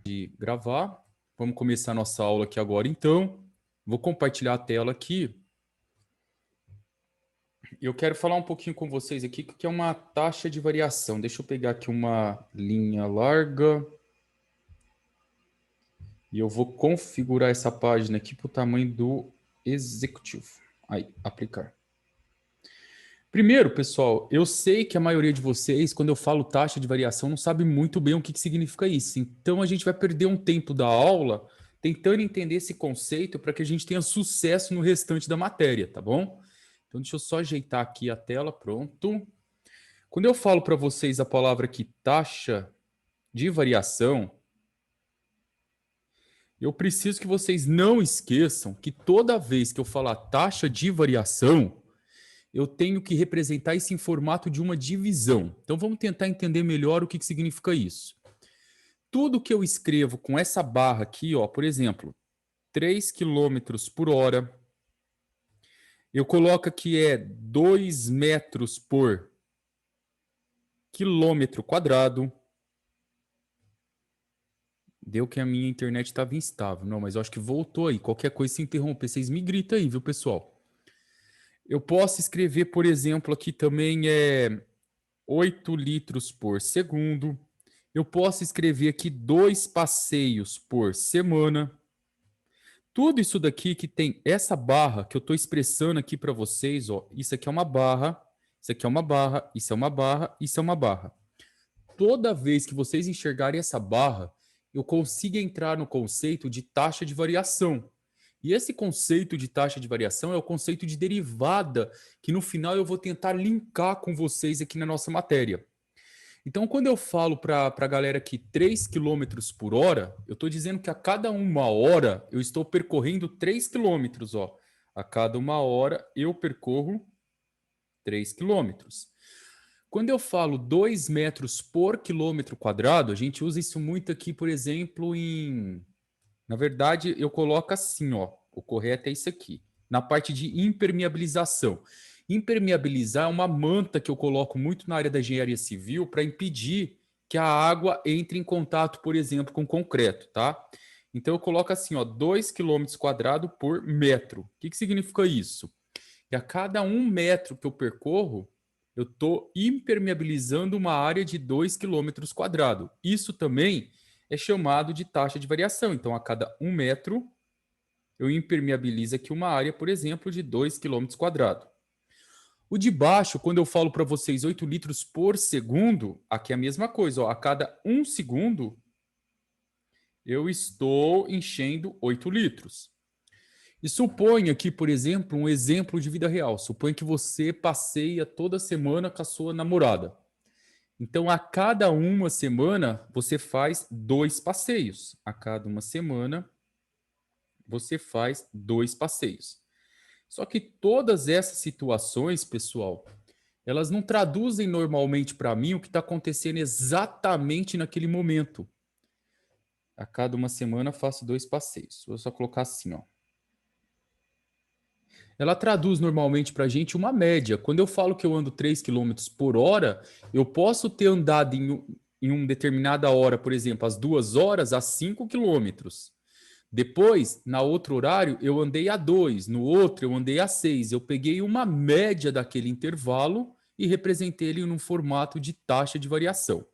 de gravar. Vamos começar a nossa aula aqui agora, então. Vou compartilhar a tela aqui. Eu quero falar um pouquinho com vocês aqui, que é uma taxa de variação. Deixa eu pegar aqui uma linha larga. E eu vou configurar essa página aqui para o tamanho do executivo. Aí, aplicar. Primeiro, pessoal, eu sei que a maioria de vocês, quando eu falo taxa de variação, não sabe muito bem o que significa isso. Então, a gente vai perder um tempo da aula tentando entender esse conceito para que a gente tenha sucesso no restante da matéria, tá bom? Então, deixa eu só ajeitar aqui a tela, pronto. Quando eu falo para vocês a palavra aqui, taxa de variação, eu preciso que vocês não esqueçam que toda vez que eu falar taxa de variação, eu tenho que representar isso em formato de uma divisão. Então, vamos tentar entender melhor o que significa isso. Tudo que eu escrevo com essa barra aqui, ó, por exemplo, 3 km por hora, eu coloco que é 2 metros por quilômetro quadrado. Deu que a minha internet estava instável. Não, mas eu acho que voltou aí. Qualquer coisa se interromper, vocês me gritam aí, viu, pessoal? Eu posso escrever, por exemplo, aqui também 8 litros por segundo. Eu posso escrever aqui 2 passeios por semana. Tudo isso daqui que tem essa barra que eu estou expressando aqui para vocês, ó, isso aqui é uma barra, isso aqui é uma barra, isso é uma barra, isso é uma barra. Toda vez que vocês enxergarem essa barra, eu consigo entrar no conceito de taxa de variação. E esse conceito de taxa de variação é o conceito de derivada, que no final eu vou tentar linkar com vocês aqui na nossa matéria. Então, quando eu falo para a galera aqui 3 km por hora, eu estou dizendo que a cada uma hora eu estou percorrendo 3 quilômetros. A cada uma hora eu percorro 3 quilômetros. Quando eu falo 2 metros por quilômetro quadrado, a gente usa isso muito aqui, por exemplo, em... Na verdade, eu coloco assim, ó, o correto é isso aqui, na parte de impermeabilização. Impermeabilizar é uma manta que eu coloco muito na área da engenharia civil para impedir que a água entre em contato, por exemplo, com concreto, tá? Então eu coloco assim, ó, 2 quilômetros quadrados por metro. O que significa isso? Que a cada 1 metro que eu percorro, eu estou impermeabilizando uma área de 2 quilômetros quadrados. Isso também é chamado de taxa de variação. Então, a cada 1 metro, eu impermeabilizo aqui uma área, por exemplo, de 2 quilômetros quadrados. O de baixo, quando eu falo para vocês 8 litros por segundo, aqui é a mesma coisa. Ó, a cada 1 segundo, eu estou enchendo 8 litros. E suponha aqui, por exemplo, um exemplo de vida real. Suponha que você passeia toda semana com a sua namorada. Então, a cada uma semana, você faz 2 passeios. A cada uma semana, você faz 2 passeios. Só que todas essas situações, pessoal, elas não traduzem normalmente para mim o que está acontecendo exatamente naquele momento. A cada uma semana, faço 2 passeios. Vou só colocar assim, ó. Ela traduz normalmente para a gente uma média. Quando eu falo que eu ando 3 quilômetros por hora, eu posso ter andado em uma determinada hora, por exemplo, às 2 horas, a 5 quilômetros. Depois, na outro horário, eu andei a 2, no outro eu andei a 6. Eu peguei uma média daquele intervalo e representei ele num formato de taxa de variação.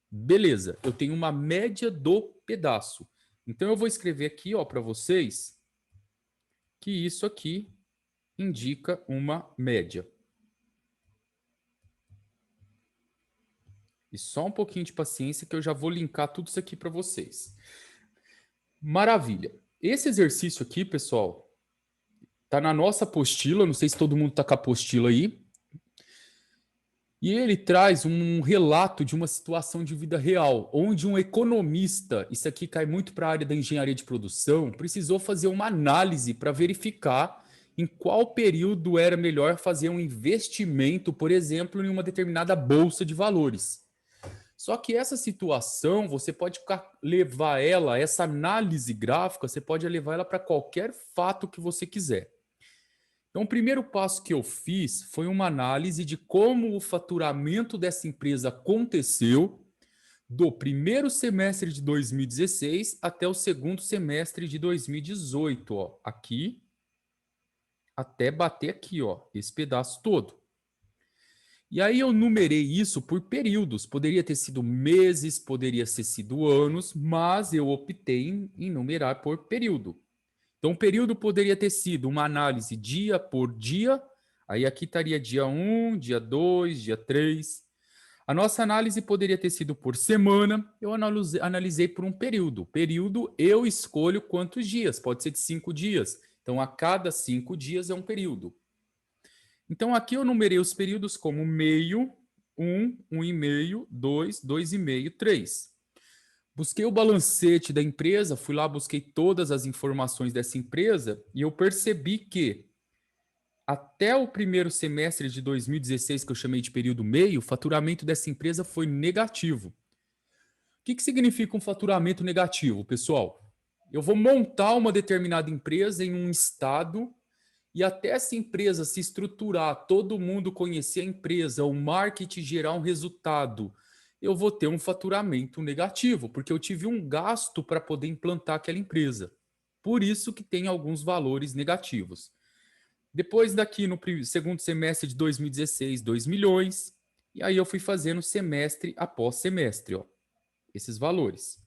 Beleza, eu tenho uma média do pedaço. Então eu vou escrever aqui, ó, para vocês que isso aqui indica uma média. E só um pouquinho de paciência que eu já vou linkar tudo isso aqui para vocês. Maravilha. Esse exercício aqui, pessoal, tá na nossa apostila, não sei se todo mundo tá com a apostila aí. E ele traz um relato de uma situação de vida real, onde um economista, isso aqui cai muito para a área da engenharia de produção, precisou fazer uma análise para verificar em qual período era melhor fazer um investimento, por exemplo, em uma determinada bolsa de valores. Só que essa situação, você pode levar ela, essa análise gráfica, você pode levar ela para qualquer fato que você quiser. Então, o primeiro passo que eu fiz foi uma análise de como o faturamento dessa empresa aconteceu do primeiro semestre de 2016 até o segundo semestre de 2018, ó, aqui, até bater aqui, ó, esse pedaço todo. E aí eu numerei isso por períodos, poderia ter sido meses, poderia ter sido anos, mas eu optei em numerar por período. Então, o período poderia ter sido uma análise dia por dia, aí aqui estaria dia 1, dia 2, dia 3. A nossa análise poderia ter sido por semana, eu analisei por um período. Período eu escolho quantos dias, pode ser de 5 dias. Então, a cada 5 dias é um período. Então, aqui eu numerei os períodos como meio, 1, 1,5, 2, 2,5, 3. Busquei o balancete da empresa, fui lá, busquei todas as informações dessa empresa e eu percebi que até o primeiro semestre de 2016, que eu chamei de período meio, o faturamento dessa empresa foi negativo. O que significa um faturamento negativo, pessoal? Eu vou montar uma determinada empresa em um estado e até essa empresa se estruturar, todo mundo conhecer a empresa, o marketing gerar um resultado, eu vou ter um faturamento negativo, porque eu tive um gasto para poder implantar aquela empresa. Por isso que tem alguns valores negativos. Depois daqui no segundo semestre de 2016, 2 milhões. E aí eu fui fazendo semestre após semestre, ó, esses valores.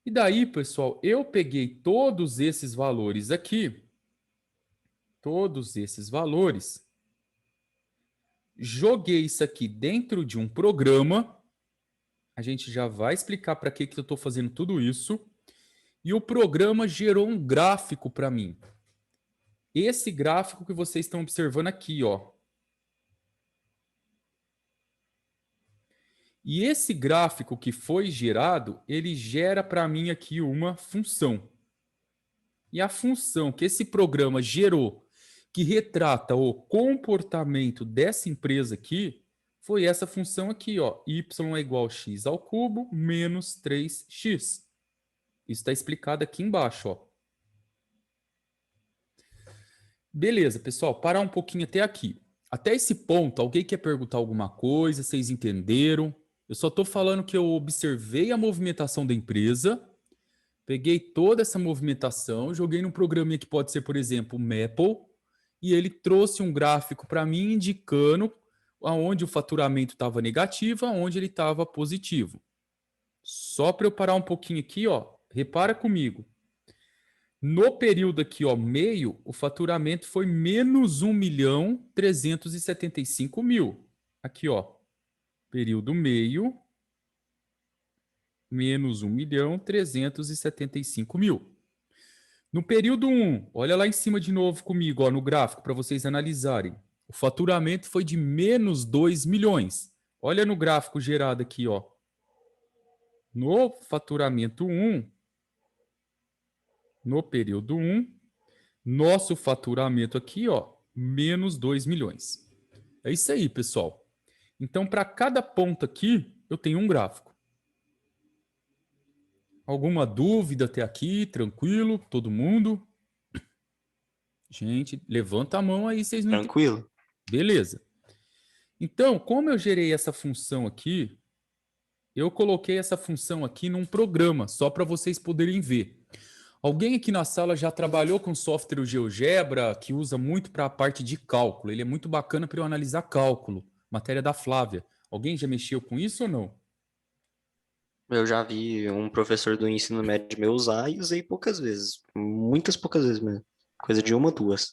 E daí, pessoal, eu peguei todos esses valores aqui, joguei isso aqui dentro de um programa. A gente já vai explicar para que eu estou fazendo tudo isso. E o programa gerou um gráfico para mim. Esse gráfico que vocês estão observando aqui, ó. E esse gráfico que foi gerado, ele gera para mim aqui uma função. E a função que esse programa gerou, que retrata o comportamento dessa empresa aqui, foi essa função aqui, ó, y é igual a x ao cubo menos 3x. Isso está explicado aqui embaixo, ó. Beleza, pessoal, parar um pouquinho até aqui. Até esse ponto, alguém quer perguntar alguma coisa? Vocês entenderam? Eu só estou falando que eu observei a movimentação da empresa, peguei toda essa movimentação, joguei num programinha que pode ser, por exemplo, o Maple, e ele trouxe um gráfico para mim indicando aonde o faturamento estava negativo, aonde ele estava positivo. Só para eu parar um pouquinho aqui, ó, repara comigo. No período aqui, ó, meio, o faturamento foi menos 1.375.000. Aqui, ó, período meio, menos 1.375.000. No período 1, olha lá em cima de novo comigo, ó, no gráfico, para vocês analisarem. O faturamento foi de menos 2 milhões. Olha no gráfico gerado aqui, ó. No faturamento 1, no período 1, nosso faturamento aqui, ó, menos 2 milhões. É isso aí, pessoal. Então, para cada ponto aqui, eu tenho um gráfico. Alguma dúvida até aqui? Tranquilo? Todo mundo? Gente, levanta a mão aí, vocês não entendem. Tranquilo. Beleza. Então, como eu gerei essa função aqui, eu coloquei essa função aqui num programa, só para vocês poderem ver. Alguém aqui na sala já trabalhou com software GeoGebra, que usa muito para a parte de cálculo. Ele é muito bacana para eu analisar cálculo. Matéria da Flávia. Alguém já mexeu com isso ou não? Eu já vi um professor do ensino médio meu usar e usei poucas vezes. Muitas poucas vezes mesmo. Coisa de uma, duas.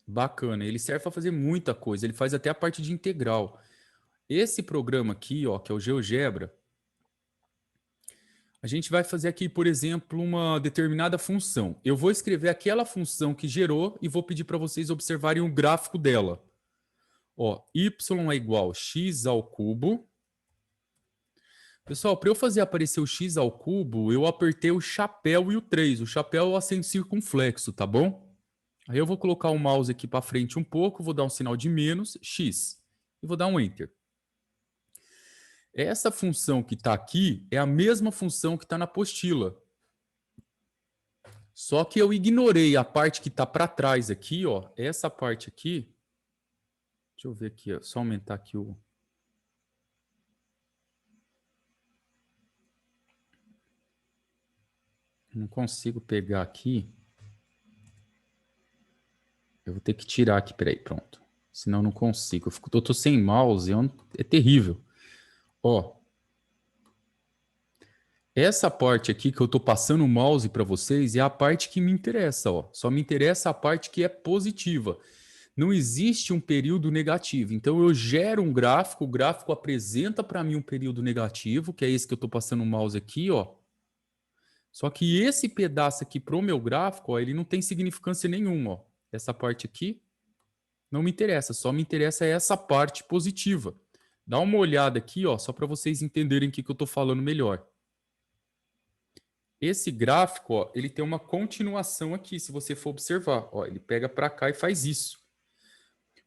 Bacana. Ele serve para fazer muita coisa. Ele faz até a parte de integral. Esse programa aqui, ó, que é o GeoGebra, a gente vai fazer aqui, por exemplo, uma determinada função. Eu vou escrever aquela função que gerou e vou pedir para vocês observarem o gráfico dela. Ó, y é igual a x ao cubo. Pessoal, para eu fazer aparecer o x ao cubo, eu apertei o chapéu e o 3. O chapéu é o acento circunflexo, tá bom? Aí eu vou colocar o mouse aqui para frente um pouco, vou dar um sinal de menos, x, e vou dar um enter. Essa função que está aqui é a mesma função que está na apostila. Só que eu ignorei a parte que está para trás aqui, ó. Essa parte aqui. Deixa eu ver aqui, ó. Só aumentar aqui o. Não consigo pegar aqui. Eu vou ter que tirar aqui, peraí, pronto. Senão eu não consigo. Eu tô sem mouse, é terrível. Ó, essa parte aqui que eu tô passando o mouse para vocês é a parte que me interessa, ó. Só me interessa a parte que é positiva. Não existe um período negativo. Então eu gero um gráfico, o gráfico apresenta para mim um período negativo, que é esse que eu tô passando o mouse aqui, ó. Só que esse pedaço aqui pro meu gráfico, ó, ele não tem significância nenhuma, ó. Essa parte aqui não me interessa, só me interessa essa parte positiva. Dá uma olhada aqui, ó, só para vocês entenderem o que eu tô falando melhor. Esse gráfico, ó, ele tem uma continuação aqui, se você for observar. Ó, ele pega para cá e faz isso.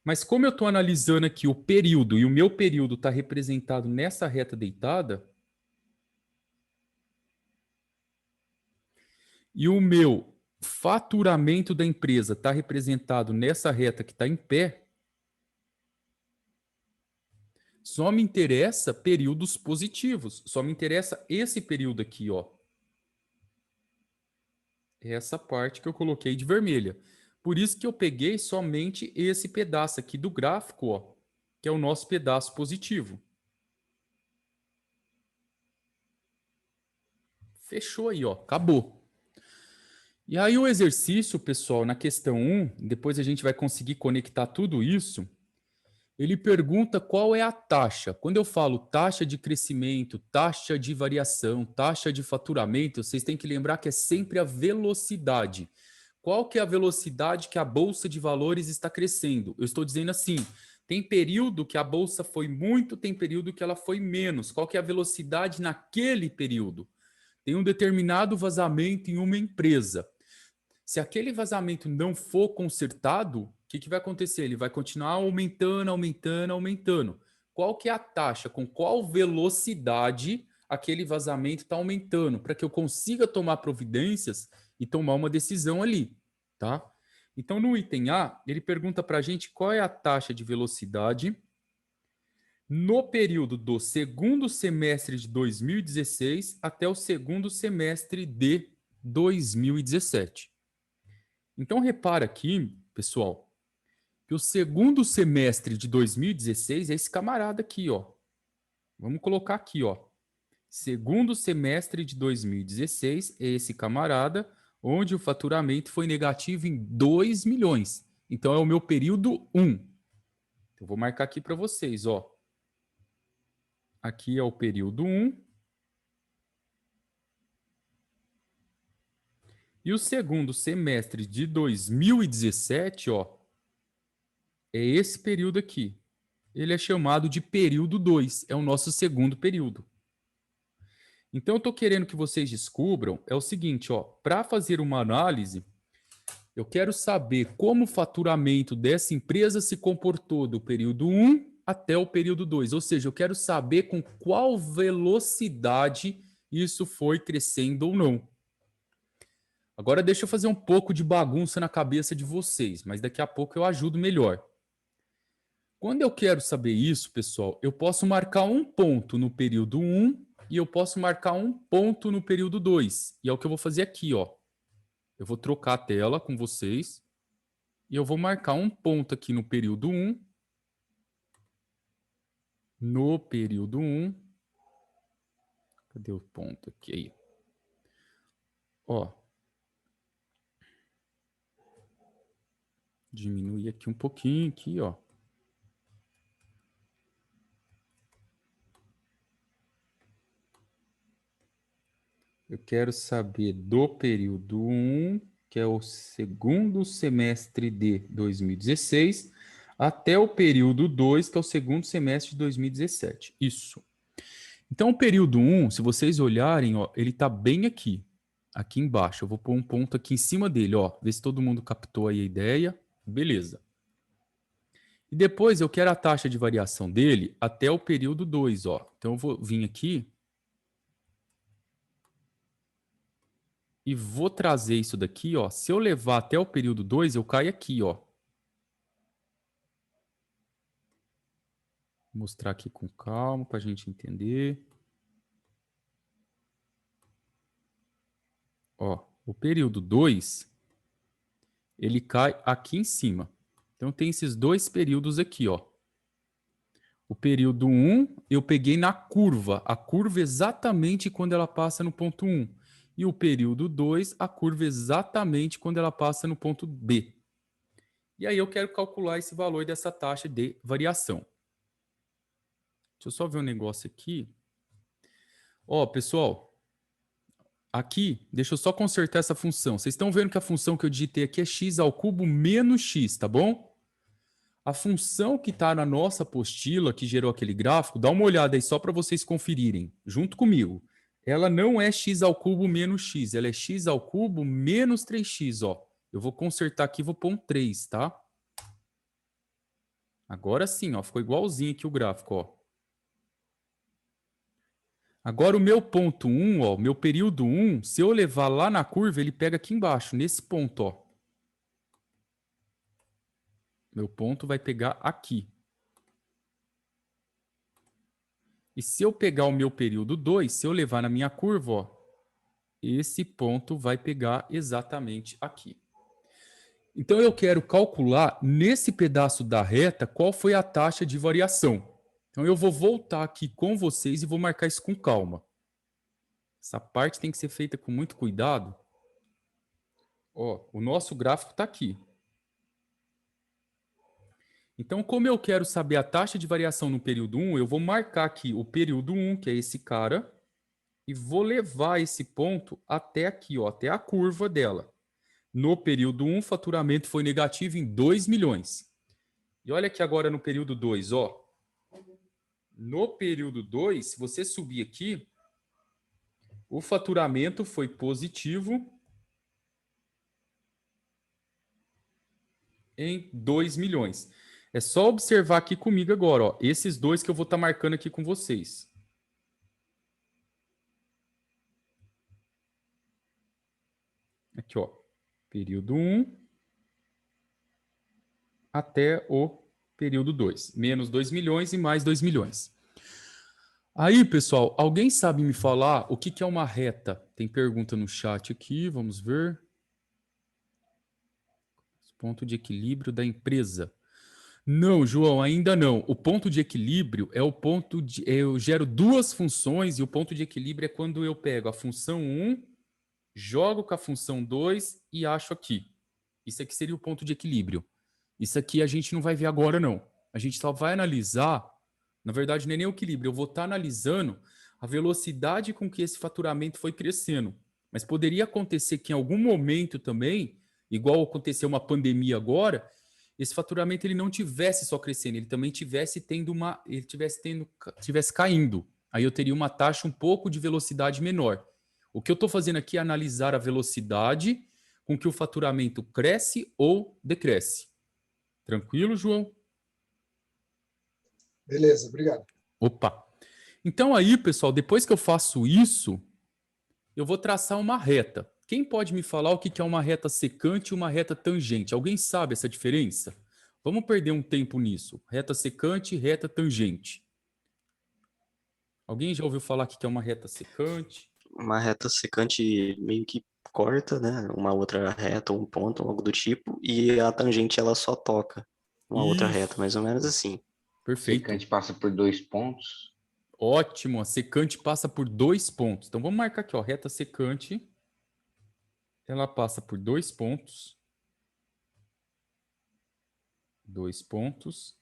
Mas como eu estou analisando aqui o período e o meu período está representado nessa reta deitada, e o meu faturamento da empresa está representado nessa reta que está em pé, só me interessa períodos positivos. Só me interessa esse período aqui, ó. Essa parte que eu coloquei de vermelha. Por isso que eu peguei somente esse pedaço aqui do gráfico, ó, que é o nosso pedaço positivo. Fechou aí, ó, acabou. E aí o exercício, pessoal, na questão 1, depois a gente vai conseguir conectar tudo isso, ele pergunta qual é a taxa. Quando eu falo taxa de crescimento, taxa de variação, taxa de faturamento, vocês têm que lembrar que é sempre a velocidade. Qual que é a velocidade que a bolsa de valores está crescendo? Eu estou dizendo assim, tem período que a bolsa foi muito, tem período que ela foi menos. Qual que é a velocidade naquele período? Tem um determinado vazamento em uma empresa. Se aquele vazamento não for consertado, o que vai acontecer? Ele vai continuar aumentando, aumentando, aumentando. Qual que é a taxa? Com qual velocidade aquele vazamento está aumentando? Para que eu consiga tomar providências e tomar uma decisão ali, tá? Então, no item A, ele pergunta para a gente qual é a taxa de velocidade no período do segundo semestre de 2016 até o segundo semestre de 2017. Então, repara aqui, pessoal, que o segundo semestre de 2016 é esse camarada aqui, ó. Vamos colocar aqui, ó. Segundo semestre de 2016 é esse camarada, onde o faturamento foi negativo em 2 milhões. Então, é o meu período 1. Eu vou marcar aqui para vocês, ó. Aqui é o período 1. E o segundo semestre de 2017, ó, é esse período aqui. Ele é chamado de período 2, é o nosso segundo período. Então, eu estou querendo que vocês descubram é o seguinte, ó, para fazer uma análise, eu quero saber como o faturamento dessa empresa se comportou do período 1 até o período 2, ou seja, eu quero saber com qual velocidade isso foi crescendo ou não. Agora deixa eu fazer um pouco de bagunça na cabeça de vocês, mas daqui a pouco eu ajudo melhor. Quando eu quero saber isso, pessoal, eu posso marcar um ponto no período 1 e eu posso marcar um ponto no período 2. E é o que eu vou fazer aqui, ó. Eu vou trocar a tela com vocês e eu vou marcar um ponto aqui no período 1. No período 1. Cadê o ponto aqui? Ó. Diminuir aqui um pouquinho aqui, ó. Eu quero saber do período 1, que é o segundo semestre de 2016, até o período 2, que é o segundo semestre de 2017. Isso. Então, o período 1, se vocês olharem, ó, ele está bem aqui embaixo. Eu vou pôr um ponto aqui em cima dele, ó, ver se todo mundo captou aí a ideia. Beleza. E depois eu quero a taxa de variação dele até o período 2, ó. Então, eu vou vir aqui e vou trazer isso daqui, ó. Se eu levar até o período 2, eu caio aqui, ó. Vou mostrar aqui com calma para a gente entender. Ó, o período 2, ele cai aqui em cima. Então tem esses dois períodos aqui, ó. O período 1, eu peguei na curva. A curva exatamente quando ela passa no ponto 1. E o período 2, a curva exatamente quando ela passa no ponto B. E aí eu quero calcular esse valor dessa taxa de variação. Deixa eu só ver um negócio aqui. Ó, pessoal, aqui, deixa eu só consertar essa função. Vocês estão vendo que a função que eu digitei aqui é x ao cubo menos x, tá bom? A função que está na nossa apostila, que gerou aquele gráfico, dá uma olhada aí só para vocês conferirem, junto comigo. Ela não é x ao cubo menos x, ela é x ao cubo menos 3x, ó. Eu vou consertar aqui e vou pôr um 3, tá? Agora sim, ó, ficou igualzinho aqui o gráfico, ó. Agora o meu ponto 1, ó, meu período 1, se eu levar lá na curva, ele pega aqui embaixo, nesse ponto, ó. Meu ponto vai pegar aqui. E se eu pegar o meu período 2, se eu levar na minha curva, ó, esse ponto vai pegar exatamente aqui. Então eu quero calcular nesse pedaço da reta qual foi a taxa de variação. Então eu vou voltar aqui com vocês e vou marcar isso com calma. Essa parte tem que ser feita com muito cuidado. Ó, o nosso gráfico está aqui. Então, como eu quero saber a taxa de variação no período 1, eu vou marcar aqui o período 1, que é esse cara, e vou levar esse ponto até aqui, ó, até a curva dela. No período 1, o faturamento foi negativo em 2 milhões. E olha aqui agora no período 2, ó. No período 2, se você subir aqui, o faturamento foi positivo em 2 milhões. É só observar aqui comigo agora, ó, esses dois que eu vou estar marcando aqui com vocês. Aqui, ó, período 1 até o período 2. Menos 2 milhões e mais 2 milhões. Aí, pessoal, alguém sabe me falar o que é uma reta? Tem pergunta no chat aqui, vamos ver. Ponto de equilíbrio da empresa. Não, João, ainda não. O ponto de equilíbrio é o ponto de... Eu gero duas funções e o ponto de equilíbrio é quando eu pego a função 1, jogo com a função 2 e acho aqui. Isso aqui seria o ponto de equilíbrio. Isso aqui a gente não vai ver agora, não. A gente só vai analisar, na verdade, não é nem o equilíbrio, eu vou estar analisando a velocidade com que esse faturamento foi crescendo. Mas poderia acontecer que em algum momento também, igual aconteceu uma pandemia agora, esse faturamento ele não tivesse só crescendo, ele também tivesse tivesse caindo. Aí eu teria uma taxa um pouco de velocidade menor. O que eu estou fazendo aqui é analisar a velocidade com que o faturamento cresce ou decresce. Tranquilo, João? Beleza, obrigado. Opa! Então aí, pessoal, depois que eu faço isso, eu vou traçar uma reta. Quem pode me falar o que é uma reta secante e uma reta tangente? Alguém sabe essa diferença? Vamos perder um tempo nisso. Reta secante e reta tangente. Alguém já ouviu falar o que é uma reta secante? Uma reta secante meio que corta, né? Uma outra reta ou um ponto, algo do tipo, e a tangente ela só toca uma outra reta, mais ou menos assim. Perfeito. Secante passa por 2 pontos. Ótimo, a secante passa por 2 pontos. Então vamos marcar aqui, ó, reta secante. Ela passa por 2 pontos. 2 pontos.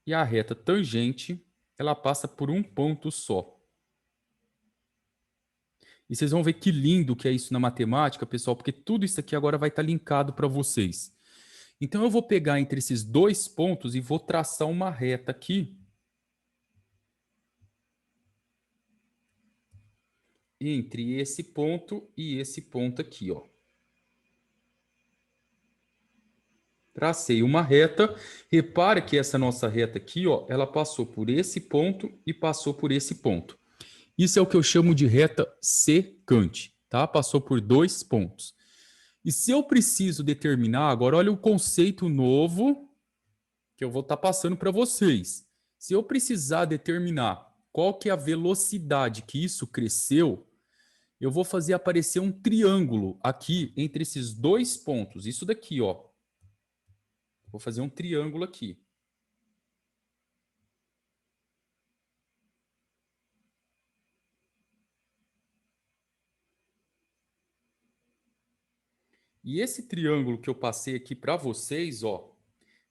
E a reta tangente, ela passa por um ponto só. E vocês vão ver que lindo que é isso na matemática, pessoal, porque tudo isso aqui agora vai estar linkado para vocês. Então eu vou pegar entre esses dois pontos e vou traçar uma reta aqui. Entre esse ponto e esse ponto aqui, ó. Tracei uma reta. Repara que essa nossa reta aqui, ó, ela passou por esse ponto e passou por esse ponto. Isso é o que eu chamo de reta secante, tá? Passou por 2 pontos. E se eu preciso determinar, agora olha o conceito novo que eu vou estar passando para vocês. Se eu precisar determinar qual que é a velocidade que isso cresceu, eu vou fazer aparecer um triângulo aqui entre esses dois pontos. Isso daqui, ó. Vou fazer um triângulo aqui. E esse triângulo que eu passei aqui para vocês, ó,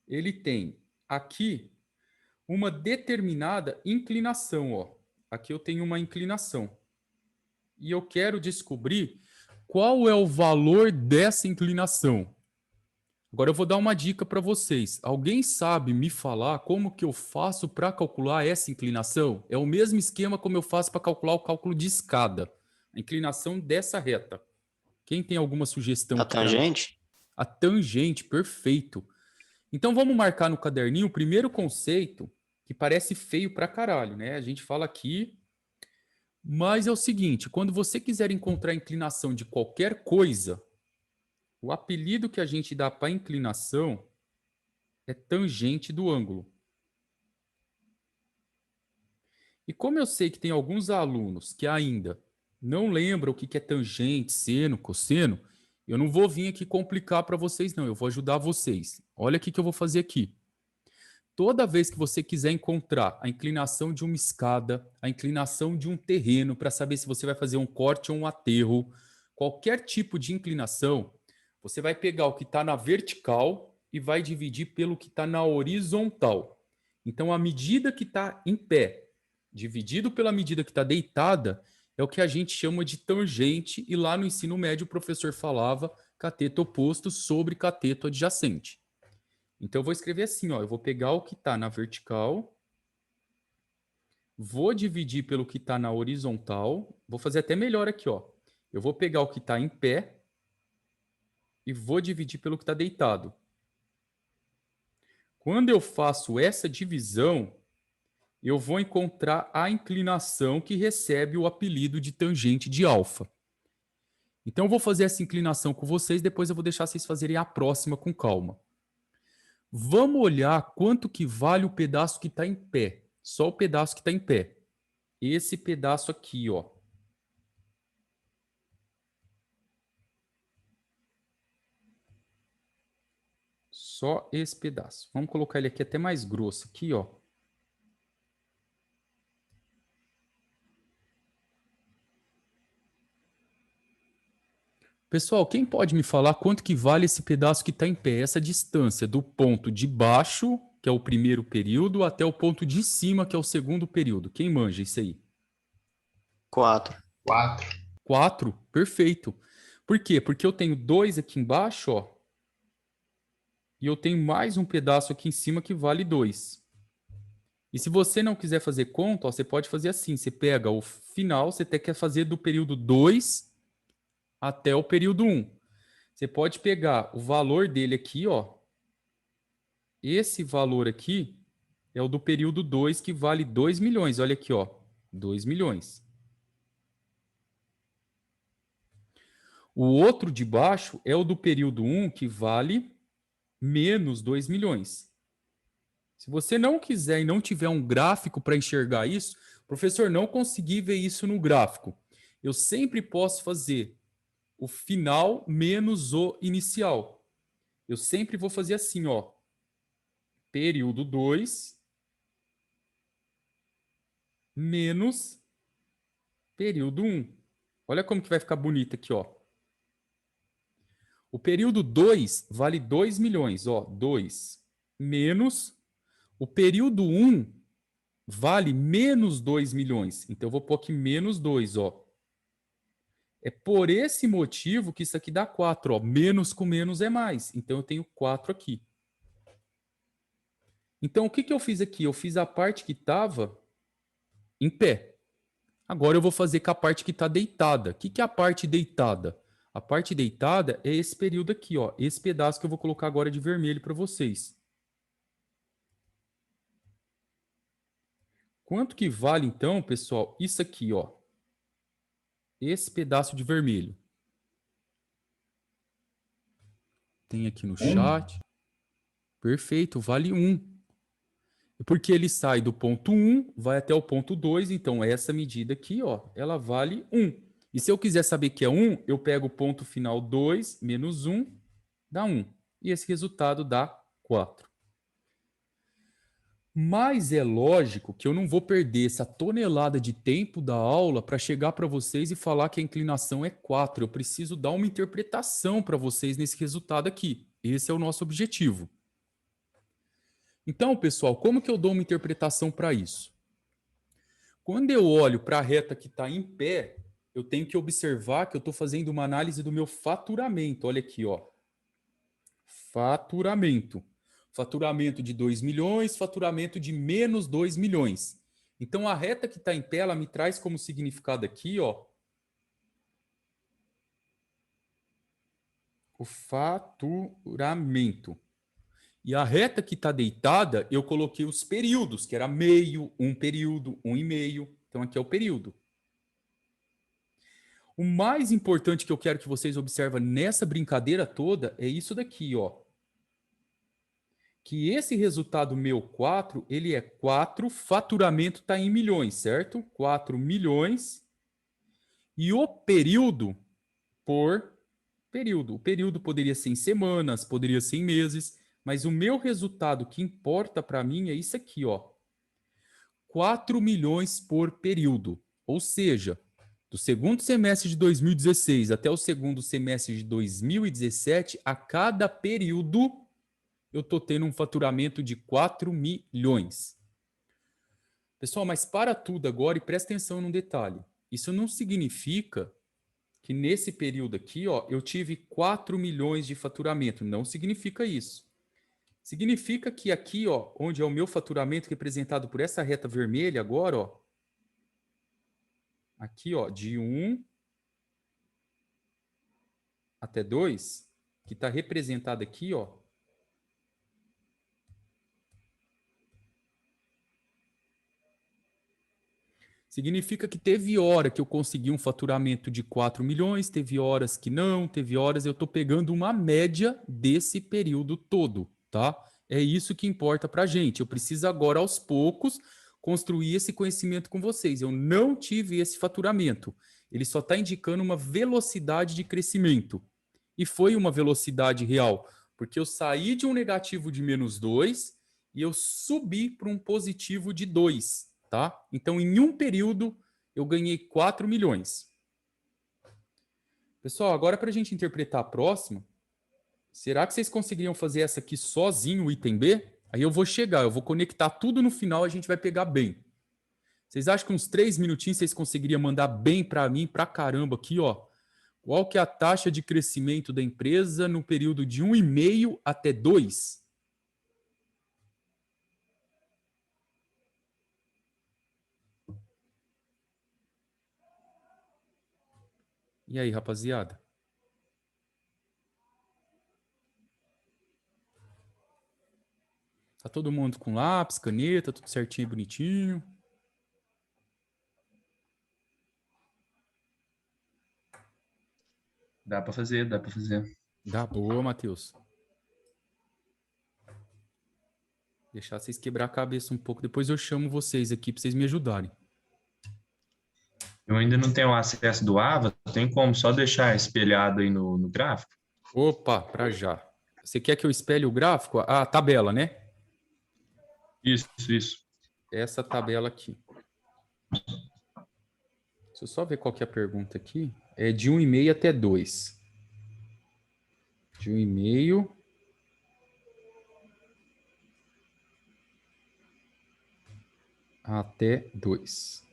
ele tem aqui uma determinada inclinação, ó. Aqui eu tenho uma inclinação. E eu quero descobrir qual é o valor dessa inclinação. Agora eu vou dar uma dica para vocês. Alguém sabe me falar como que eu faço para calcular essa inclinação? É o mesmo esquema como eu faço para calcular o cálculo de escada. A inclinação dessa reta. Quem tem alguma sugestão? A tangente? A tangente, perfeito. Então vamos marcar no caderninho o primeiro conceito, que parece feio pra caralho, né? A gente fala aqui, mas é o seguinte, quando você quiser encontrar a inclinação de qualquer coisa, o apelido que a gente dá para inclinação é tangente do ângulo. E como eu sei que tem alguns alunos que ainda não lembram o que é tangente, seno, cosseno, eu não vou vir aqui complicar para vocês, não. Eu vou ajudar vocês. Olha o que eu vou fazer aqui. Toda vez que você quiser encontrar a inclinação de uma escada, a inclinação de um terreno, para saber se você vai fazer um corte ou um aterro, qualquer tipo de inclinação, você vai pegar o que está na vertical e vai dividir pelo que está na horizontal. Então, a medida que está em pé, dividido pela medida que está deitada, é o que a gente chama de tangente, e lá no ensino médio o professor falava cateto oposto sobre cateto adjacente. Então, eu vou escrever assim, ó, eu vou pegar o que está na vertical, vou dividir pelo que está na horizontal, vou fazer até melhor aqui, ó. Eu vou pegar o que está em pé e vou dividir pelo que está deitado. Quando eu faço essa divisão, eu vou encontrar a inclinação que recebe o apelido de tangente de alfa. Então, eu vou fazer essa inclinação com vocês, depois eu vou deixar vocês fazerem a próxima com calma. Vamos olhar quanto que vale o pedaço que está em pé. Só o pedaço que está em pé. Esse pedaço aqui, ó. Só esse pedaço. Vamos colocar ele aqui até mais grosso, aqui, ó. Pessoal, quem pode me falar quanto que vale esse pedaço que está em pé? Essa distância do ponto de baixo, que é o primeiro período, até o ponto de cima, que é o segundo período. Quem manja isso aí? 4. 4. 4? Perfeito. Por quê? Porque eu tenho 2 aqui embaixo, ó. E eu tenho mais um pedaço aqui em cima que vale 2. E se você não quiser fazer conta, ó, você pode fazer assim. Você pega o final, você quer fazer do período 2 até o período 1. Você pode pegar o valor dele aqui, ó. Esse valor aqui é o do período 2, que vale 2 milhões. Olha aqui, ó. 2 milhões. O outro de baixo é o do período 1, que vale menos 2 milhões. Se você não quiser e não tiver um gráfico para enxergar isso, professor, não consegui ver isso no gráfico. Eu sempre posso fazer o final menos o inicial. Eu sempre vou fazer assim, ó. Período 2 menos período 1. Olha como que vai ficar bonito aqui, ó. O período 2 vale 2 milhões, ó. 2 menos o período 1 vale menos 2 milhões. Então, eu vou pôr aqui menos 2, ó. É por esse motivo que isso aqui dá 4, ó. Menos com menos é mais. Então, eu tenho 4 aqui. Então, o que eu fiz aqui? Eu fiz a parte que estava em pé. Agora, eu vou fazer com a parte que está deitada. O que é a parte deitada? A parte deitada é esse período aqui, ó. Esse pedaço que eu vou colocar agora de vermelho para vocês. Quanto que vale, então, pessoal, isso aqui, ó? Esse pedaço de vermelho. Tem aqui no chat. Perfeito, vale 1. Porque ele sai do ponto 1, vai até o ponto 2, então essa medida aqui, ó, ela vale 1. E se eu quiser saber que é 1, eu pego o ponto final 2 menos 1, dá 1. E esse resultado dá 4. Mas é lógico que eu não vou perder essa tonelada de tempo da aula para chegar para vocês e falar que a inclinação é 4. Eu preciso dar uma interpretação para vocês nesse resultado aqui. Esse é o nosso objetivo. Então, pessoal, como que eu dou uma interpretação para isso? Quando eu olho para a reta que está em pé, eu tenho que observar que eu estou fazendo uma análise do meu faturamento. Olha aqui, ó. Faturamento. Faturamento de 2 milhões, faturamento de menos 2 milhões. Então, a reta que está em pé, ela me traz como significado aqui, ó, o faturamento. E a reta que está deitada, eu coloquei os períodos, que era meio, um período, um e meio. Então, aqui é o período. O mais importante que eu quero que vocês observem nessa brincadeira toda é isso daqui, ó. Que esse resultado meu 4, ele é 4, faturamento está em milhões, certo? 4 milhões. E o período por período. O período poderia ser em semanas, poderia ser em meses, mas o meu resultado que importa para mim é isso aqui, ó. 4 milhões por período. Ou seja, do segundo semestre de 2016 até o segundo semestre de 2017, a cada período eu estou tendo um faturamento de 4 milhões. Pessoal, mas para tudo agora e presta atenção num detalhe. Isso não significa que nesse período aqui, ó, eu tive 4 milhões de faturamento. Não significa isso. Significa que aqui, ó, onde é o meu faturamento representado por essa reta vermelha agora, ó, aqui, ó, de 1 até 2, que está representado aqui, ó, significa que teve hora que eu consegui um faturamento de 4 milhões, teve horas que não, teve horas eu estou pegando uma média desse período todo, tá? É isso que importa para a gente. Eu preciso agora, aos poucos, construir esse conhecimento com vocês. Eu não tive esse faturamento. Ele só está indicando uma velocidade de crescimento. E foi uma velocidade real, porque eu saí de um negativo de menos 2 e eu subi para um positivo de 2. Tá? Então, em um período, eu ganhei 4 milhões. Pessoal, agora para a gente interpretar a próxima, será que vocês conseguiriam fazer essa aqui sozinho, o item B? Aí eu vou chegar, eu vou conectar tudo no final, a gente vai pegar bem. Vocês acham que uns 3 minutinhos vocês conseguiriam mandar bem para mim, para caramba aqui, ó? Qual que é a taxa de crescimento da empresa no período de 1,5 até 2? E aí, rapaziada? Tá todo mundo com lápis, caneta, tudo certinho e bonitinho? Dá para fazer, dá para fazer. Dá boa, Matheus. Deixar vocês quebrar a cabeça um pouco. Depois eu chamo vocês aqui para vocês me ajudarem. Eu ainda não tenho acesso do Ava, tem como só deixar espelhado aí no gráfico? Opa, para já. Você quer que eu espelhe o gráfico? A tabela, né? Isso. Essa tabela aqui. Deixa eu só ver qual que é a pergunta aqui. É de 1,5 até 2. De 1,5 até 2.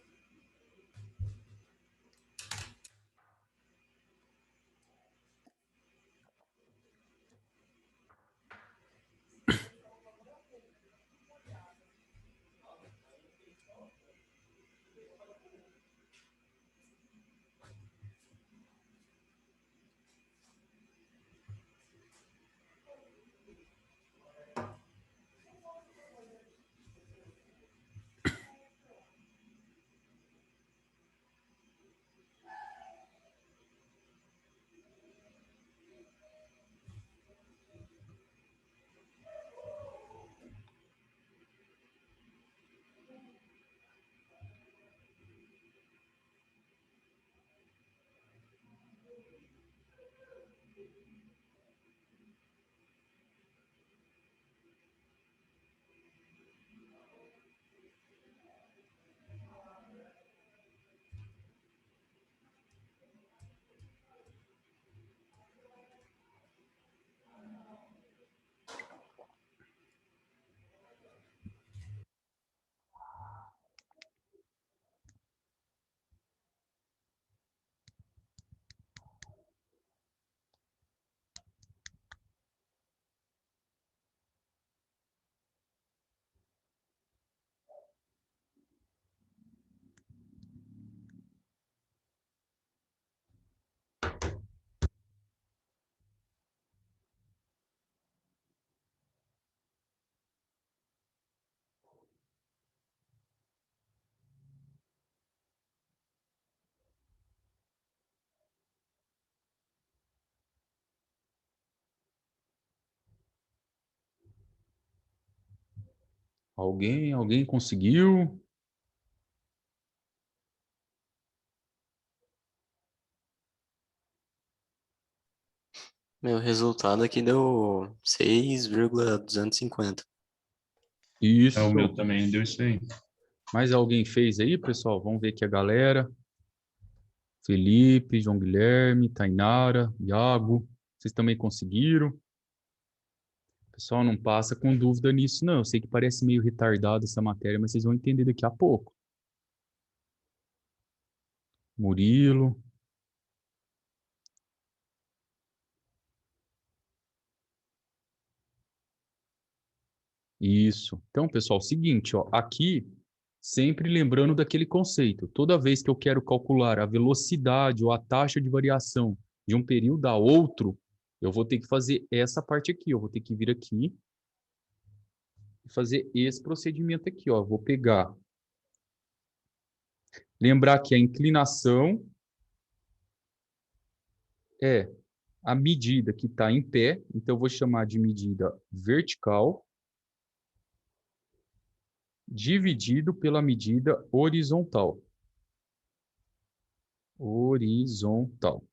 Alguém conseguiu? Meu resultado aqui deu 6,250. O meu Isso. também deu isso aí. Mais alguém fez aí, pessoal? Vamos ver aqui a galera. Felipe, João Guilherme, Tainara, Iago. Vocês também conseguiram? O pessoal não passa com dúvida nisso, não. Eu sei que parece meio retardado essa matéria, mas vocês vão entender daqui a pouco. Murilo. Isso. Então, pessoal, seguinte, ó, aqui, sempre lembrando daquele conceito. Toda vez que eu quero calcular a velocidade ou a taxa de variação de um período a outro, eu vou ter que fazer essa parte aqui. Eu vou ter que vir aqui e fazer esse procedimento aqui, ó. Vou pegar. Lembrar que a inclinação é a medida que está em pé, então eu vou chamar de medida vertical, dividido pela medida horizontal. Horizontal.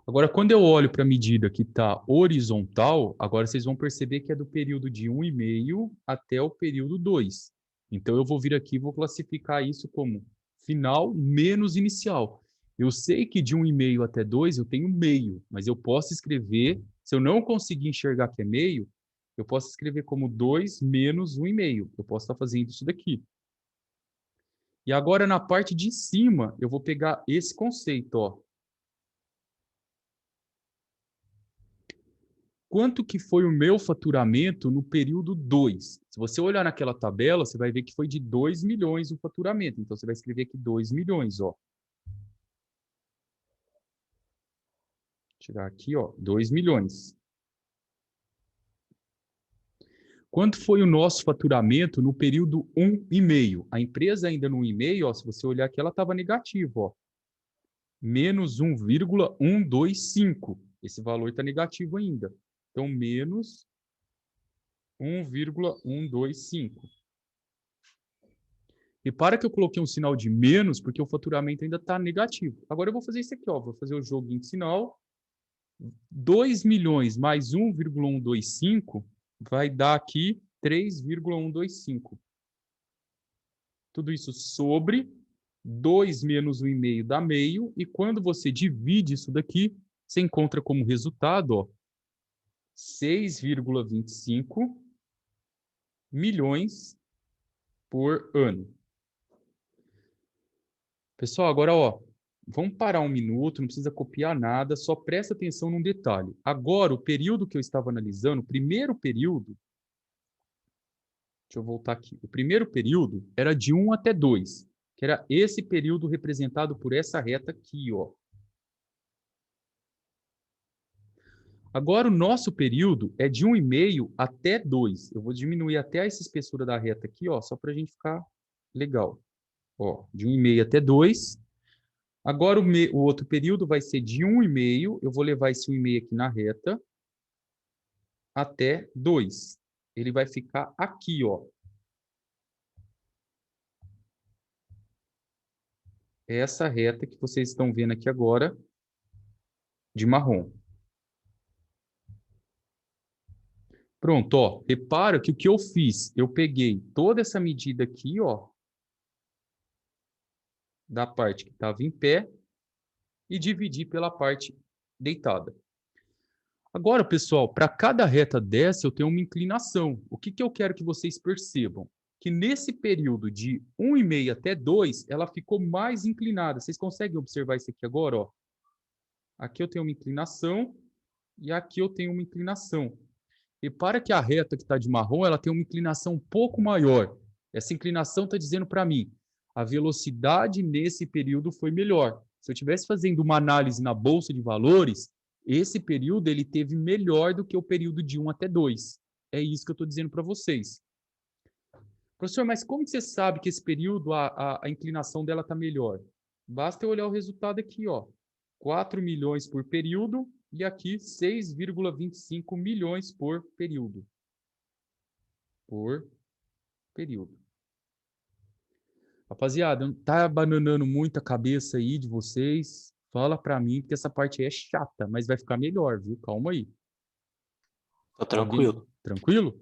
Agora, quando eu olho para a medida que está horizontal, agora vocês vão perceber que é do período de 1,5 até o período 2. Então, eu vou vir aqui e vou classificar isso como final menos inicial. Eu sei que de 1,5 até 2 eu tenho meio, mas eu posso escrever, se eu não conseguir enxergar que é meio, eu posso escrever como 2 menos 1,5. Eu posso estar fazendo isso daqui. E agora, na parte de cima, eu vou pegar esse conceito, ó. Quanto que foi o meu faturamento no período 2? Se você olhar naquela tabela, você vai ver que foi de 2 milhões o faturamento. Então, você vai escrever aqui 2 milhões, ó. Tirar aqui, ó, 2 milhões. Quanto foi o nosso faturamento no período 1,5? A empresa ainda no 1,5, ó, se você olhar aqui, ela estava negativa, ó. Menos 1,125. Esse valor está negativo ainda. Então, menos 1,125. Repara que eu coloquei um sinal de menos porque o faturamento ainda está negativo. Agora eu vou fazer isso aqui, ó. Vou fazer o joguinho de sinal. 2 milhões mais 1,125 vai dar aqui 3,125. Tudo isso sobre 2 menos 1,5 dá meio. E quando você divide isso daqui, você encontra como resultado, ó, 6,25 milhões por ano. Pessoal, agora, ó, vamos parar um minuto, não precisa copiar nada, só presta atenção num detalhe. Agora, o período que eu estava analisando, o primeiro período, deixa eu voltar aqui, o primeiro período era de 1 até 2, que era esse período representado por essa reta aqui, ó. Agora, o nosso período é de 1,5 até 2. Eu vou diminuir até essa espessura da reta aqui, ó, só para a gente ficar legal. Ó, de 1,5 até 2. Agora, o outro período vai ser de 1,5. Eu vou levar esse 1,5 aqui na reta até 2. Ele vai ficar aqui, ó. Essa reta que vocês estão vendo aqui agora, de marrom. Pronto, ó. Repara que o que eu fiz? Eu peguei toda essa medida aqui, ó, da parte que estava em pé e dividi pela parte deitada. Agora, pessoal, para cada reta dessa, eu tenho uma inclinação. O que eu quero que vocês percebam? Que nesse período de 1,5 até 2, ela ficou mais inclinada. Vocês conseguem observar isso aqui agora? Ó? Aqui eu tenho uma inclinação e aqui eu tenho uma inclinação. Repara que a reta que está de marrom, ela tem uma inclinação um pouco maior. Essa inclinação está dizendo para mim, a velocidade nesse período foi melhor. Se eu estivesse fazendo uma análise na Bolsa de Valores, esse período ele teve melhor do que o período de 1 até 2. É isso que eu estou dizendo para vocês. Professor, mas como que você sabe que esse período a inclinação dela está melhor? Basta eu olhar o resultado aqui, ó. 4 milhões por período e aqui 6,25 milhões por período. por período. Rapaziada, não tá bananando muito a cabeça aí de vocês? Fala pra mim, porque essa parte aí é chata, mas vai ficar melhor, viu? Calma aí. Tô Alguém tranquilo. tranquilo?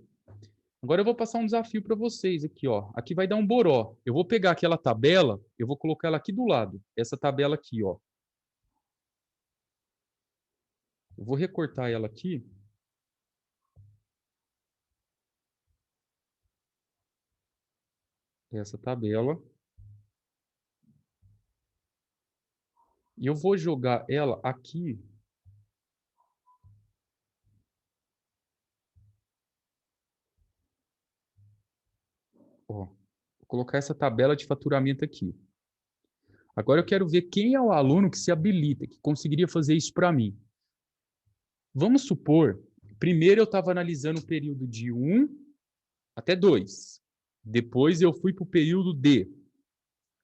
Agora eu vou passar um desafio para vocês aqui, ó. Aqui vai dar um boró. Eu vou pegar aquela tabela, eu vou colocar ela aqui do lado. Essa tabela aqui, ó. Eu vou recortar ela aqui. Essa tabela. E eu vou jogar ela aqui. Ó. Vou colocar essa tabela de faturamento aqui. Agora eu quero ver quem é o aluno que se habilita, que conseguiria fazer isso para mim. Vamos supor, primeiro eu estava analisando o período de 1 até 2. Depois eu fui para o período de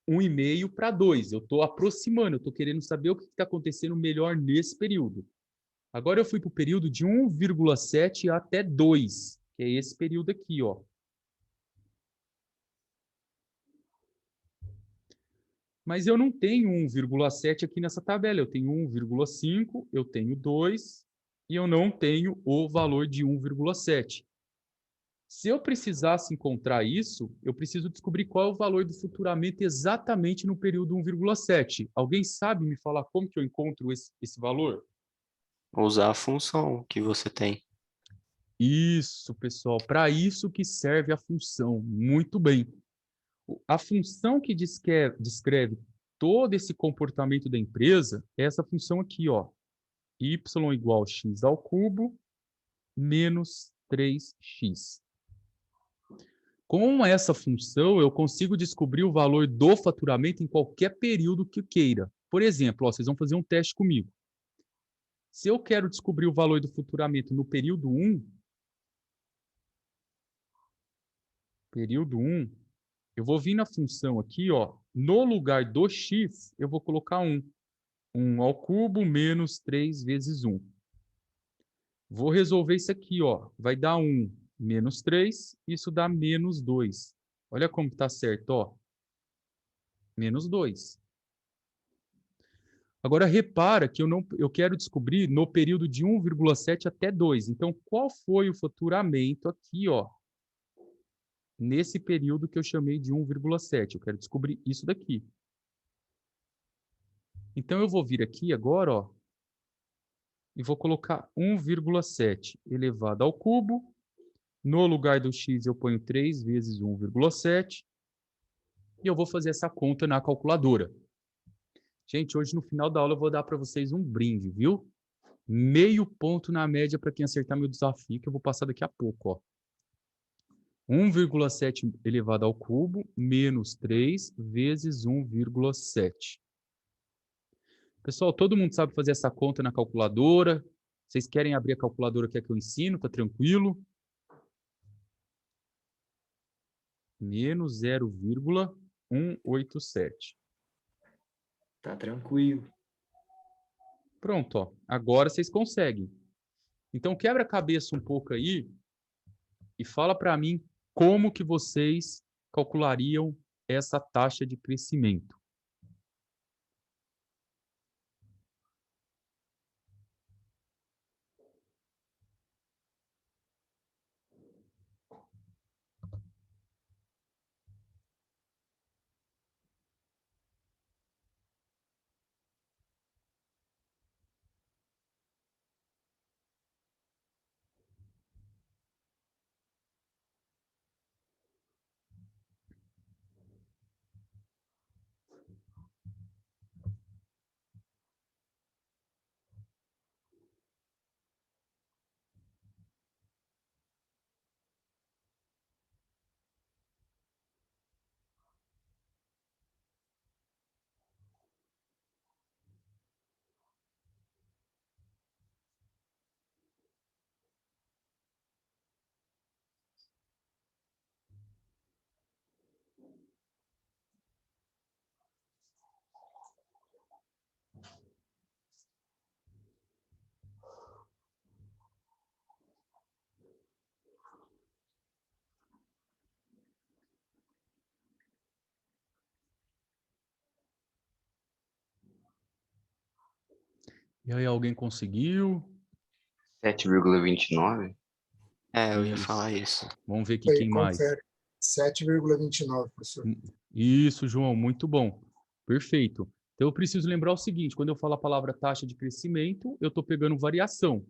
1,5 para 2. Eu estou aproximando, eu estou querendo saber o que está acontecendo melhor nesse período. Agora eu fui para o período de 1,7 até 2, que é esse período aqui, ó. Mas eu não tenho 1,7 aqui nessa tabela. Eu tenho 1,5, eu tenho 2 e eu não tenho o valor de 1,7. Se eu precisasse encontrar isso, eu preciso descobrir qual é o valor do faturamento exatamente no período 1,7. Alguém sabe me falar como que eu encontro esse valor? Usar a função que você tem. Isso, pessoal, para isso que serve a função. Muito bem. A função que descreve todo esse comportamento da empresa é essa função aqui, ó. Y igual a x ao cubo menos 3x. Com essa função, eu consigo descobrir o valor do faturamento em qualquer período que queira. Por exemplo, ó, vocês vão fazer um teste comigo. Se eu quero descobrir o valor do faturamento no período 1, eu vou vir na função aqui, ó, no lugar do x, eu vou colocar 1. 1 ao cubo menos 3 vezes 1. Vou resolver isso aqui, ó. Vai dar 1 menos 3, isso dá menos 2. Olha como está certo, ó. Menos 2. Agora, repara que eu quero descobrir no período de 1,7 até 2. Então, qual foi o faturamento aqui, ó, nesse período que eu chamei de 1,7? Eu quero descobrir isso daqui. Então, eu vou vir aqui agora, ó, e vou colocar 1,7 elevado ao cubo. No lugar do x, eu ponho 3 vezes 1,7. E eu vou fazer essa conta na calculadora. Gente, hoje no final da aula eu vou dar para vocês um brinde, viu? Meio ponto na média para quem acertar meu desafio, que eu vou passar daqui a pouco, ó. 1,7 elevado ao cubo menos 3 vezes 1,7. Pessoal, todo mundo sabe fazer essa conta na calculadora? Vocês querem abrir a calculadora que é que eu ensino? Tá tranquilo? Menos 0,187. Tá tranquilo. Pronto, ó. Agora vocês conseguem. Então quebra a cabeça um pouco aí e fala para mim como que vocês calculariam essa taxa de crescimento. E aí, alguém conseguiu? 7,29. Eu ia Isso. falar isso. Vamos ver aqui Aí, quem mais. confere. 7,29, professor. Isso, João, muito bom. Perfeito. Então, eu preciso lembrar o seguinte, quando eu falo a palavra taxa de crescimento, eu estou pegando variação.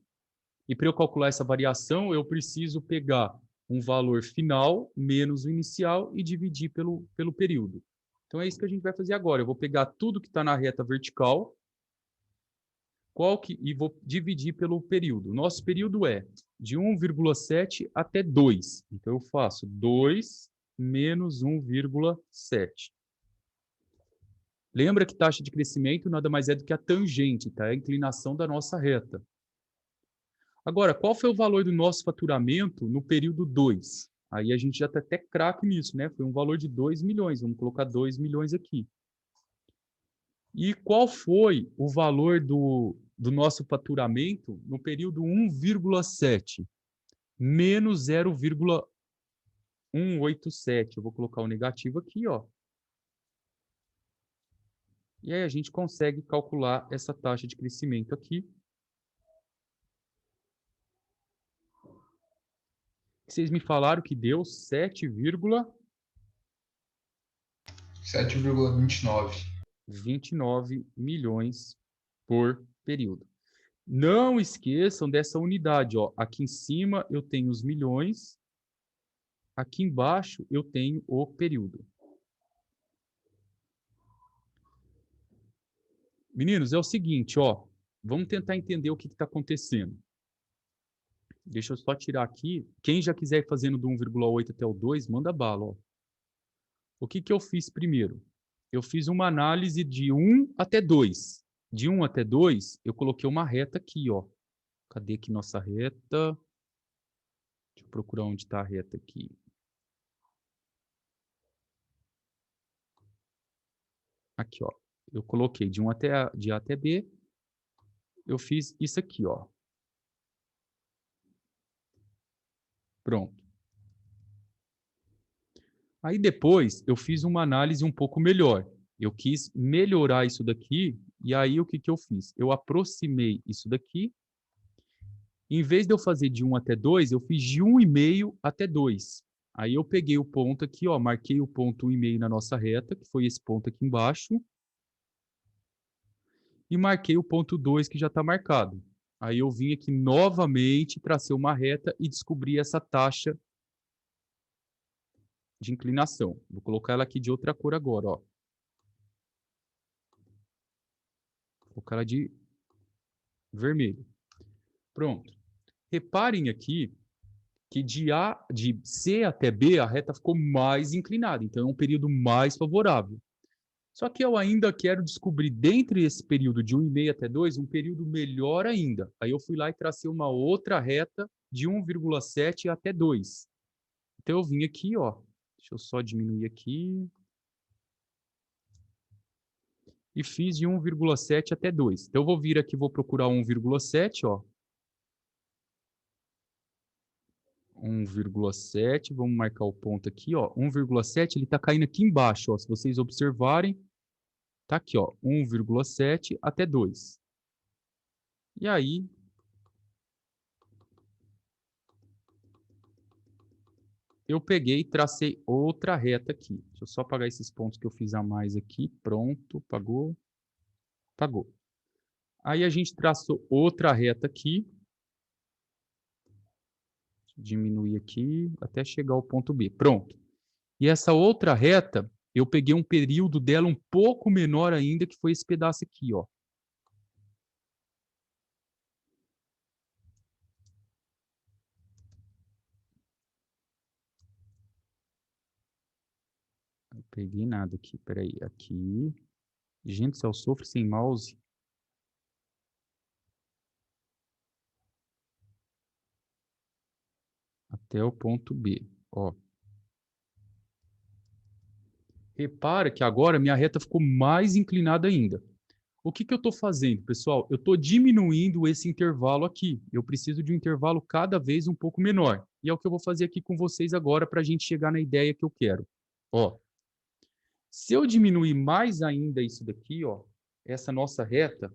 E para eu calcular essa variação, eu preciso pegar um valor final menos o inicial e dividir pelo período. Então, é isso que a gente vai fazer agora. Eu vou pegar tudo que está na reta vertical e vou dividir pelo período. Nosso período é de 1,7 até 2. Então, eu faço 2 menos 1,7. Lembra que taxa de crescimento nada mais é do que a tangente, tá? É a inclinação da nossa reta. Agora, qual foi o valor do nosso faturamento no período 2? Aí a gente já está até craque nisso, né? Foi um valor de 2 milhões. Vamos colocar 2 milhões aqui. E qual foi o valor do nosso faturamento no período 1,7? Menos 0,187. Eu vou colocar o negativo aqui, ó. E aí a gente consegue calcular essa taxa de crescimento aqui. Vocês me falaram que deu 7,29. 7,29 milhões por período. Não esqueçam dessa unidade, ó. Aqui em cima eu tenho os milhões, aqui embaixo eu tenho o período. Meninos, é o seguinte, ó. Vamos tentar entender o que está acontecendo. Deixa eu só tirar aqui. Quem já quiser ir fazendo do 1,8 até o 2, manda bala, ó. O que eu fiz primeiro? Eu fiz uma análise de 1 até 2. De 1 até 2, eu coloquei uma reta aqui, ó. Cadê aqui nossa reta? Deixa eu procurar onde está a reta aqui. Aqui, ó. Eu coloquei de A até B. Eu fiz isso aqui, ó. Pronto. Aí depois eu fiz uma análise um pouco melhor. Eu quis melhorar isso daqui, e aí o que eu fiz? Eu aproximei isso daqui. Em vez de eu fazer de 1 até 2, eu fiz de 1,5 até 2. Aí eu peguei o ponto aqui, ó, marquei o ponto 1,5 na nossa reta, que foi esse ponto aqui embaixo. E marquei o ponto 2, que já está marcado. Aí eu vim aqui novamente, tracei uma reta e descobri essa taxa de inclinação. Vou colocar ela aqui de outra cor agora, ó. Vou colocar ela de vermelho. Pronto. Reparem aqui que de C até B a reta ficou mais inclinada, então é um período mais favorável. Só que eu ainda quero descobrir, dentro desse período de 1,5 até 2, um período melhor ainda. Aí eu fui lá e tracei uma outra reta de 1,7 até 2. Então eu vim aqui, ó. Deixa eu só diminuir aqui. E fiz de 1,7 até 2. Então eu vou vir aqui, vou procurar 1,7, ó. 1,7, vamos marcar o ponto aqui, ó. 1,7, ele está caindo aqui embaixo, ó. Se vocês observarem, tá aqui, ó. 1,7 até 2. E aí, eu peguei e tracei outra reta aqui. Deixa eu só apagar esses pontos que eu fiz a mais aqui. Pronto, apagou. Apagou. Aí a gente traçou outra reta aqui. Diminuir aqui até chegar ao ponto B. Pronto. E essa outra reta, eu peguei um período dela um pouco menor ainda, que foi esse pedaço aqui, ó. Não peguei nada aqui, peraí. Aqui. Gente, se eu sofro sem mouse. Até o ponto B, ó. Repara que agora minha reta ficou mais inclinada ainda. O que eu estou fazendo, pessoal? Eu estou diminuindo esse intervalo aqui. Eu preciso de um intervalo cada vez um pouco menor. E é o que eu vou fazer aqui com vocês agora para a gente chegar na ideia que eu quero. Ó, se eu diminuir mais ainda isso daqui, ó, essa nossa reta,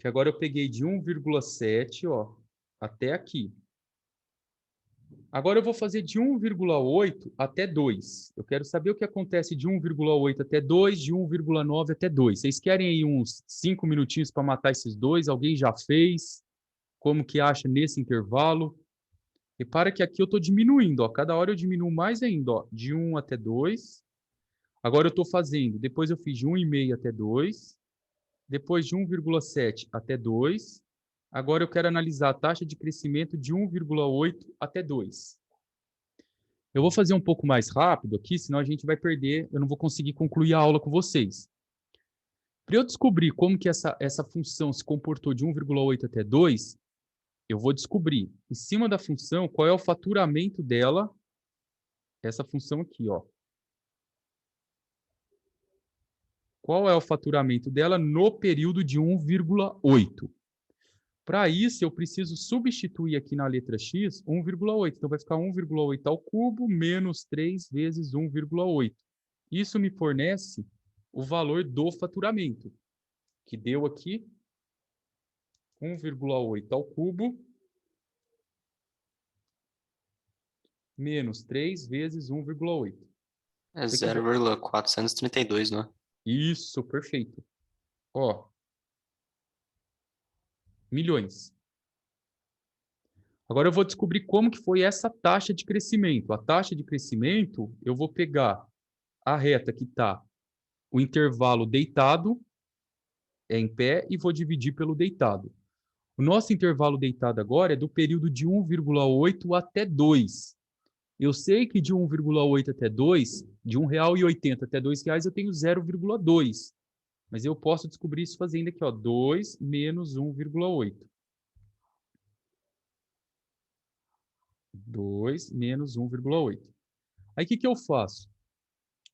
Que agora eu peguei de 1,7, ó, até aqui. Agora eu vou fazer de 1,8 até 2. Eu quero saber o que acontece de 1,8 até 2, de 1,9 até 2. Vocês querem aí uns 5 minutinhos para matar esses dois? Alguém já fez? Como que acha nesse intervalo? Repara que aqui eu estou diminuindo, ó. Cada hora eu diminuo mais ainda, ó. De 1 até 2. Agora eu estou fazendo, depois eu fiz de 1,5 até 2. Depois de 1,7 até 2. Agora eu quero analisar a taxa de crescimento de 1,8 até 2. Eu vou fazer um pouco mais rápido aqui, senão a gente vai perder, eu não vou conseguir concluir a aula com vocês. Para eu descobrir como que essa função se comportou de 1,8 até 2, eu vou descobrir, em cima da função, qual é o faturamento dela, essa função aqui, ó. Qual é o faturamento dela no período de 1,8? Para isso, eu preciso substituir aqui na letra x 1,8. Então, vai ficar 1,8 ao cubo menos 3 vezes 1,8. Isso me fornece o valor do faturamento, que deu aqui 1,8 ao cubo menos 3 vezes 1,8. É Você quer- 0,432, não é? Isso, perfeito. Ó, milhões. Agora eu vou descobrir como que foi essa taxa de crescimento. A taxa de crescimento, eu vou pegar a reta que está o intervalo deitado, é em pé, e vou dividir pelo deitado. O nosso intervalo deitado agora é do período de 1,8 até 2. Eu sei que de 1,8 até 2, de R$1,80 até R$2, eu tenho 0,2. Mas eu posso descobrir isso fazendo aqui, ó, 2 menos 1,8. 2 menos 1,8. Aí o que eu faço?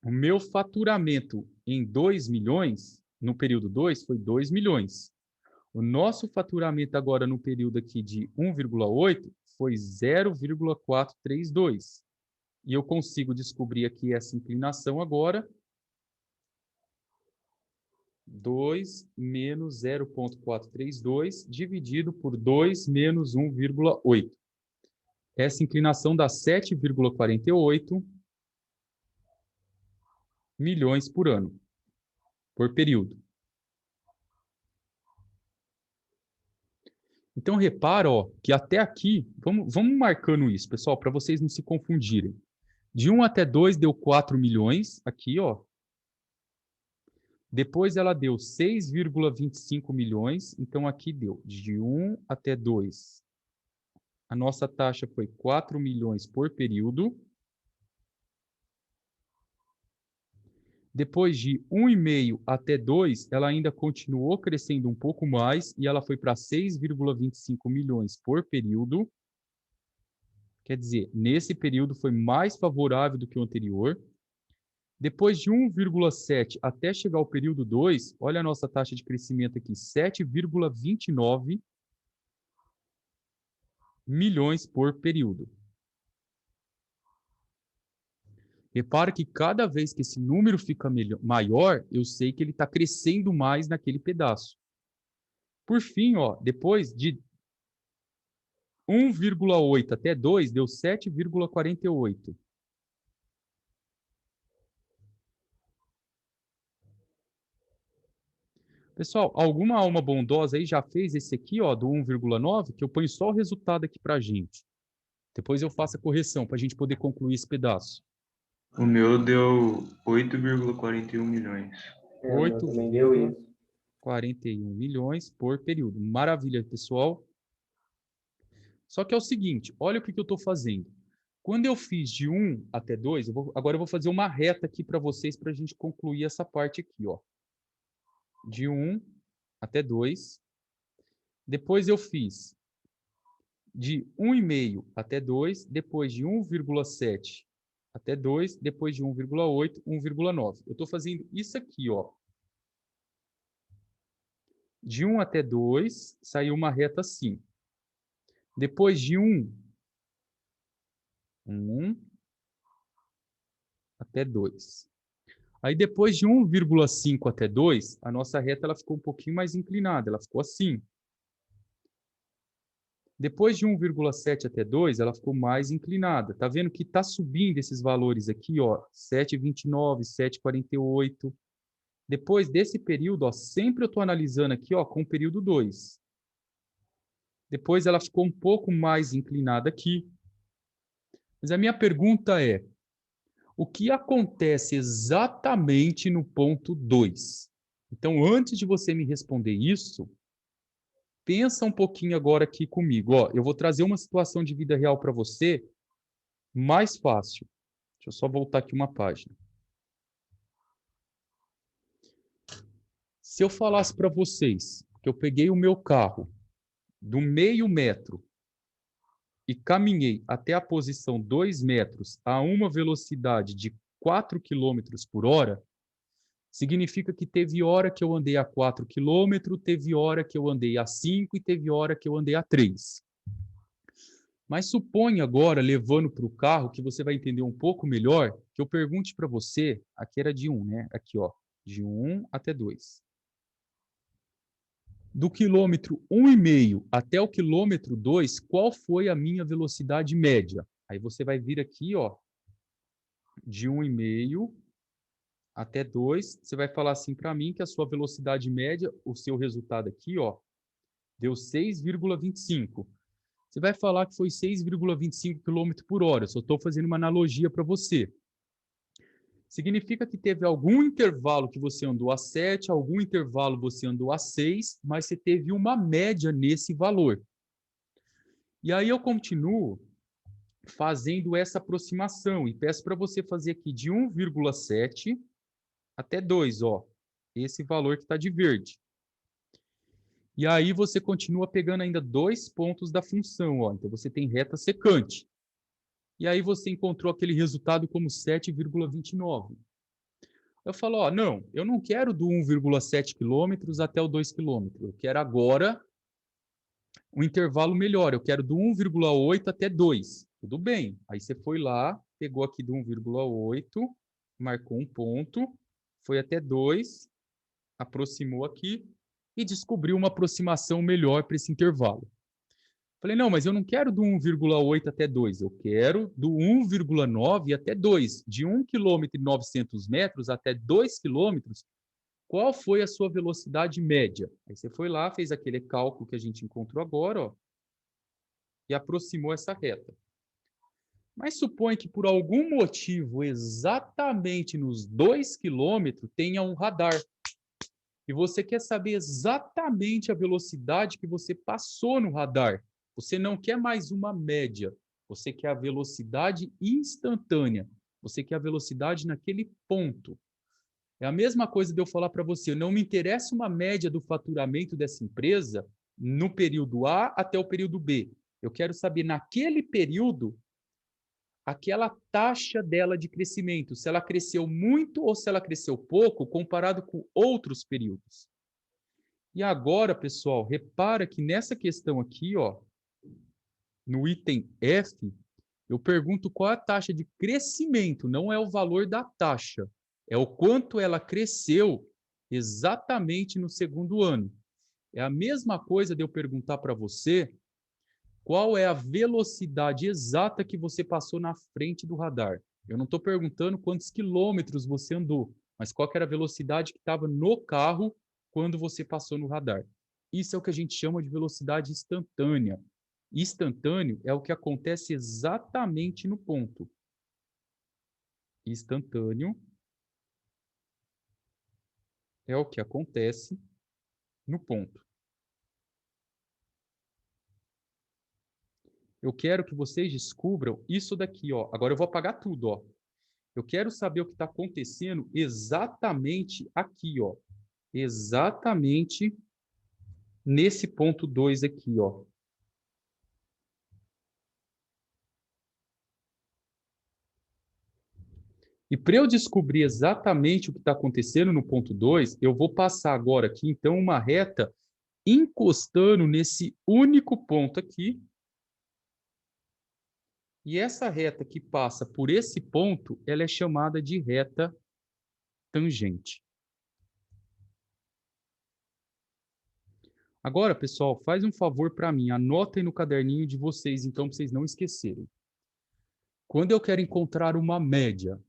O meu faturamento em 2 milhões, no período 2, foi 2 milhões. O nosso faturamento agora no período aqui de 1,8 foi 0,432. E eu consigo descobrir aqui essa inclinação agora. 2 menos 0,432 dividido por 2 menos 1,8. Essa inclinação dá 7,48 milhões por ano, por período. Então, repara, ó, que até aqui, vamos marcando isso, pessoal, para vocês não se confundirem. De 1 até 2 deu 4 milhões, aqui, ó. Depois ela deu 6,25 milhões, então aqui deu de 1 até 2. A nossa taxa foi 4 milhões por período. Depois de 1,5 até 2, ela ainda continuou crescendo um pouco mais e ela foi para 6,25 milhões por período. Quer dizer, nesse período foi mais favorável do que o anterior. Depois de 1,7 até chegar ao período 2, olha a nossa taxa de crescimento aqui, 7,29 milhões por período. Repara que cada vez que esse número fica maior, eu sei que ele está crescendo mais naquele pedaço. Por fim, ó, depois de 1,8 até 2, deu 7,48. Pessoal, alguma alma bondosa aí já fez esse aqui, ó, do 1,9, que eu ponho só o resultado aqui para a gente. Depois eu faço a correção para a gente poder concluir esse pedaço. O meu deu 8,41 milhões. É, o meu também deu isso. 41 milhões por período. Maravilha, pessoal. Só que é o seguinte, olha o que eu estou fazendo. Quando eu fiz de 1 até 2, agora eu vou fazer uma reta aqui para vocês para a gente concluir essa parte aqui, ó. De 1 até 2. Depois eu fiz de 1,5 até 2, depois de 1,7 até 2, depois de 1,8, 1,9. Eu estou fazendo isso aqui, ó. De 1 até 2, saiu uma reta assim. Depois de 1 até 2. Aí depois de 1,5 até 2, a nossa reta ela ficou um pouquinho mais inclinada, ela ficou assim. Depois de 1,7 até 2, ela ficou mais inclinada. Tá vendo que está subindo esses valores aqui, ó, 7,29, 7,48. Depois desse período, ó, sempre eu estou analisando aqui, ó, com o período 2. Depois ela ficou um pouco mais inclinada aqui. Mas a minha pergunta é, o que acontece exatamente no ponto 2? Então, antes de você me responder isso, pensa um pouquinho agora aqui comigo. Ó, eu vou trazer uma situação de vida real para você mais fácil. Deixa eu só voltar aqui uma página. Se eu falasse para vocês que eu peguei o meu carro do meio metro e caminhei até a posição 2 metros a uma velocidade de 4 km por hora, significa que teve hora que eu andei a 4 km, teve hora que eu andei a 5 e teve hora que eu andei a 3. Mas suponha agora, levando para o carro, que você vai entender um pouco melhor, que eu pergunte para você, aqui era de 1, né? Aqui, ó, de 1 até 2. Do quilômetro 1,5 até o quilômetro 2, qual foi a minha velocidade média? Aí você vai vir aqui, ó, de 1,5 até 2, você vai falar assim para mim que a sua velocidade média, o seu resultado aqui, ó, deu 6,25. Você vai falar que foi 6,25 km por hora. Só estou fazendo uma analogia para você. Significa que teve algum intervalo que você andou a 7, algum intervalo você andou a 6, mas você teve uma média nesse valor. E aí eu continuo fazendo essa aproximação e peço para você fazer aqui de 1,7 até 2, ó, esse valor que está de verde. E aí você continua pegando ainda 2 pontos da função, ó. Então você tem reta secante. E aí você encontrou aquele resultado como 7,29. Eu falo, ó, não, eu não quero do 1,7 km até o 2 km. Eu quero agora um intervalo melhor. Eu quero do 1,8 até 2. Tudo bem. Aí você foi lá, pegou aqui do 1,8, marcou um ponto, foi até 2, aproximou aqui e descobriu uma aproximação melhor para esse intervalo. Falei, não, mas eu não quero do 1,8 até 2, eu quero do 1,9 até 2. De 1 km e 900 metros até 2 km, qual foi a sua velocidade média? Aí você foi lá, fez aquele cálculo que a gente encontrou agora, ó, e aproximou essa reta. Mas supõe que por algum motivo, exatamente nos 2 km, tenha um radar. E você quer saber exatamente a velocidade que você passou no radar. Você não quer mais uma média. Você quer a velocidade instantânea. Você quer a velocidade naquele ponto. É a mesma coisa de eu falar para você, não me interessa uma média do faturamento dessa empresa no período A até o período B. Eu quero saber naquele período aquela taxa dela de crescimento, se ela cresceu muito ou se ela cresceu pouco, comparado com outros períodos. E agora, pessoal, repara que nessa questão aqui, ó, no item F, eu pergunto qual é a taxa de crescimento, não é o valor da taxa, é o quanto ela cresceu exatamente no segundo ano. É a mesma coisa de eu perguntar para você qual é a velocidade exata que você passou na frente do radar. Eu não estou perguntando quantos quilômetros você andou, mas qual que era a velocidade que estava no carro quando você passou no radar. Isso é o que a gente chama de velocidade instantânea. Instantâneo é o que acontece exatamente no ponto. Instantâneo é o que acontece no ponto. Eu quero que vocês descubram isso daqui, ó. Agora eu vou apagar tudo, ó. Eu quero saber o que está acontecendo exatamente aqui, ó. Exatamente nesse ponto 2 aqui, ó. E para eu descobrir exatamente o que está acontecendo no ponto 2, eu vou passar agora aqui, então, uma reta encostando nesse único ponto aqui. E essa reta que passa por esse ponto, ela é chamada de reta tangente. Agora, pessoal, faz um favor para mim, anotem no caderninho de vocês, então, para vocês não esquecerem. Quando eu quero encontrar uma média,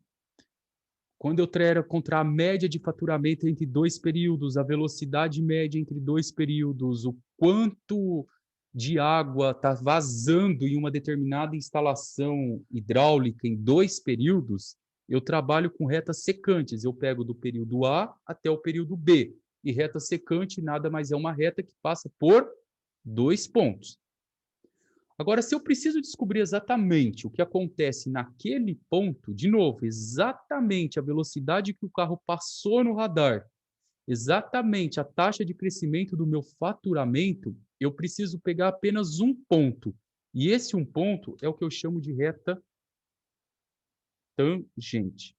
quando eu quero encontrar a média de faturamento entre 2 períodos, a velocidade média entre 2 períodos, o quanto de água está vazando em uma determinada instalação hidráulica em 2 períodos, eu trabalho com retas secantes. Eu pego do período A até o período B. E reta secante nada mais é uma reta que passa por 2 pontos. Agora, se eu preciso descobrir exatamente o que acontece naquele ponto, de novo, exatamente a velocidade que o carro passou no radar, exatamente a taxa de crescimento do meu faturamento, eu preciso pegar apenas um ponto. E esse um ponto é o que eu chamo de reta tangente.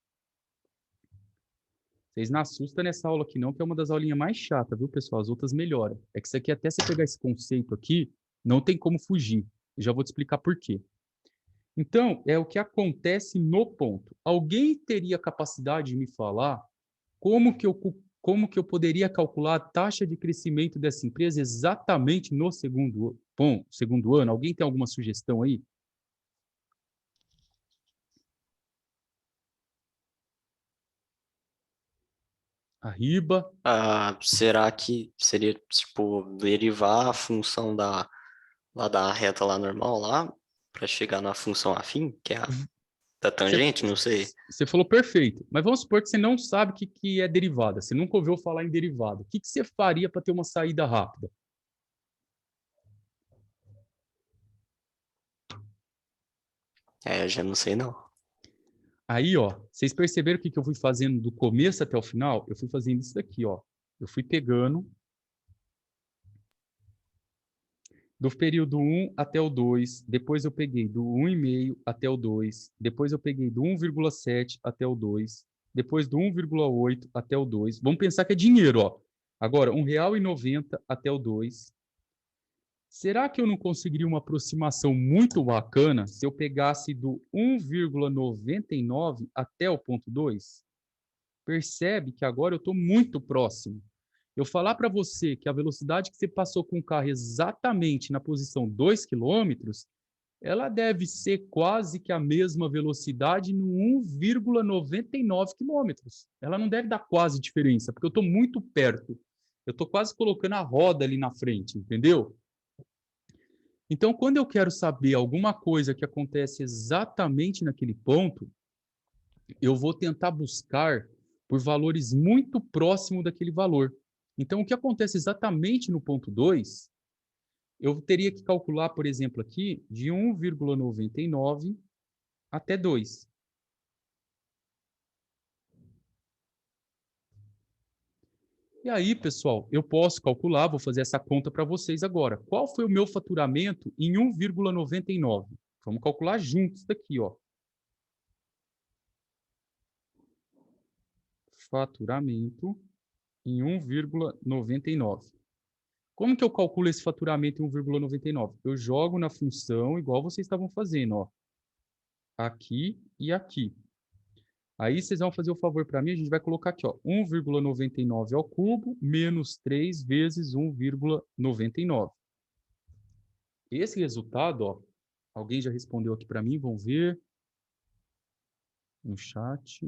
Vocês não assustam nessa aula aqui não, que é uma das aulinhas mais chatas, viu, pessoal? As outras melhoram. É que isso aqui, até você pegar esse conceito aqui, não tem como fugir. Eu já vou te explicar por quê. Então, é o que acontece no ponto. Alguém teria capacidade de me falar como que eu poderia calcular a taxa de crescimento dessa empresa exatamente no segundo ano? Alguém tem alguma sugestão aí? Arriba. Será que seria, tipo, derivar a função lá da reta lá normal lá, para chegar na função afim, que é a da tangente, não sei. Você falou perfeito, mas vamos supor que você não sabe o que é derivada, você nunca ouviu falar em derivada. O que você faria para ter uma saída rápida? Eu já não sei não. Aí, ó, vocês perceberam o que eu fui fazendo do começo até o final? Eu fui fazendo isso daqui, ó. Eu fui pegando do período 1 até o 2, depois eu peguei do 1,5 até o 2, depois eu peguei do 1,7 até o 2, depois do 1,8 até o 2. Vamos pensar que é dinheiro, ó. Agora, R$ 1,90 até o 2. Será que eu não conseguiria uma aproximação muito bacana se eu pegasse do 1,99 até o ponto 2? Percebe que agora eu estou muito próximo. Eu falar para você que a velocidade que você passou com o carro exatamente na posição 2 km, ela deve ser quase que a mesma velocidade no 1,99 km. Ela não deve dar quase diferença, porque eu estou muito perto. Eu estou quase colocando a roda ali na frente, entendeu? Então, quando eu quero saber alguma coisa que acontece exatamente naquele ponto, eu vou tentar buscar por valores muito próximos daquele valor. Então, o que acontece exatamente no ponto 2, eu teria que calcular, por exemplo, aqui, de 1,99 até 2. E aí, pessoal, eu posso calcular, vou fazer essa conta para vocês agora. Qual foi o meu faturamento em 1,99? Vamos calcular juntos daqui, ó. Faturamento em 1,99. Como que eu calculo esse faturamento em 1,99? Eu jogo na função igual vocês estavam fazendo, ó. Aqui e aqui. Aí vocês vão fazer o favor para mim, a gente vai colocar aqui, ó, 1,99 ao cubo menos 3 vezes 1,99. Esse resultado, ó, alguém já respondeu aqui para mim, vamos ver no chat.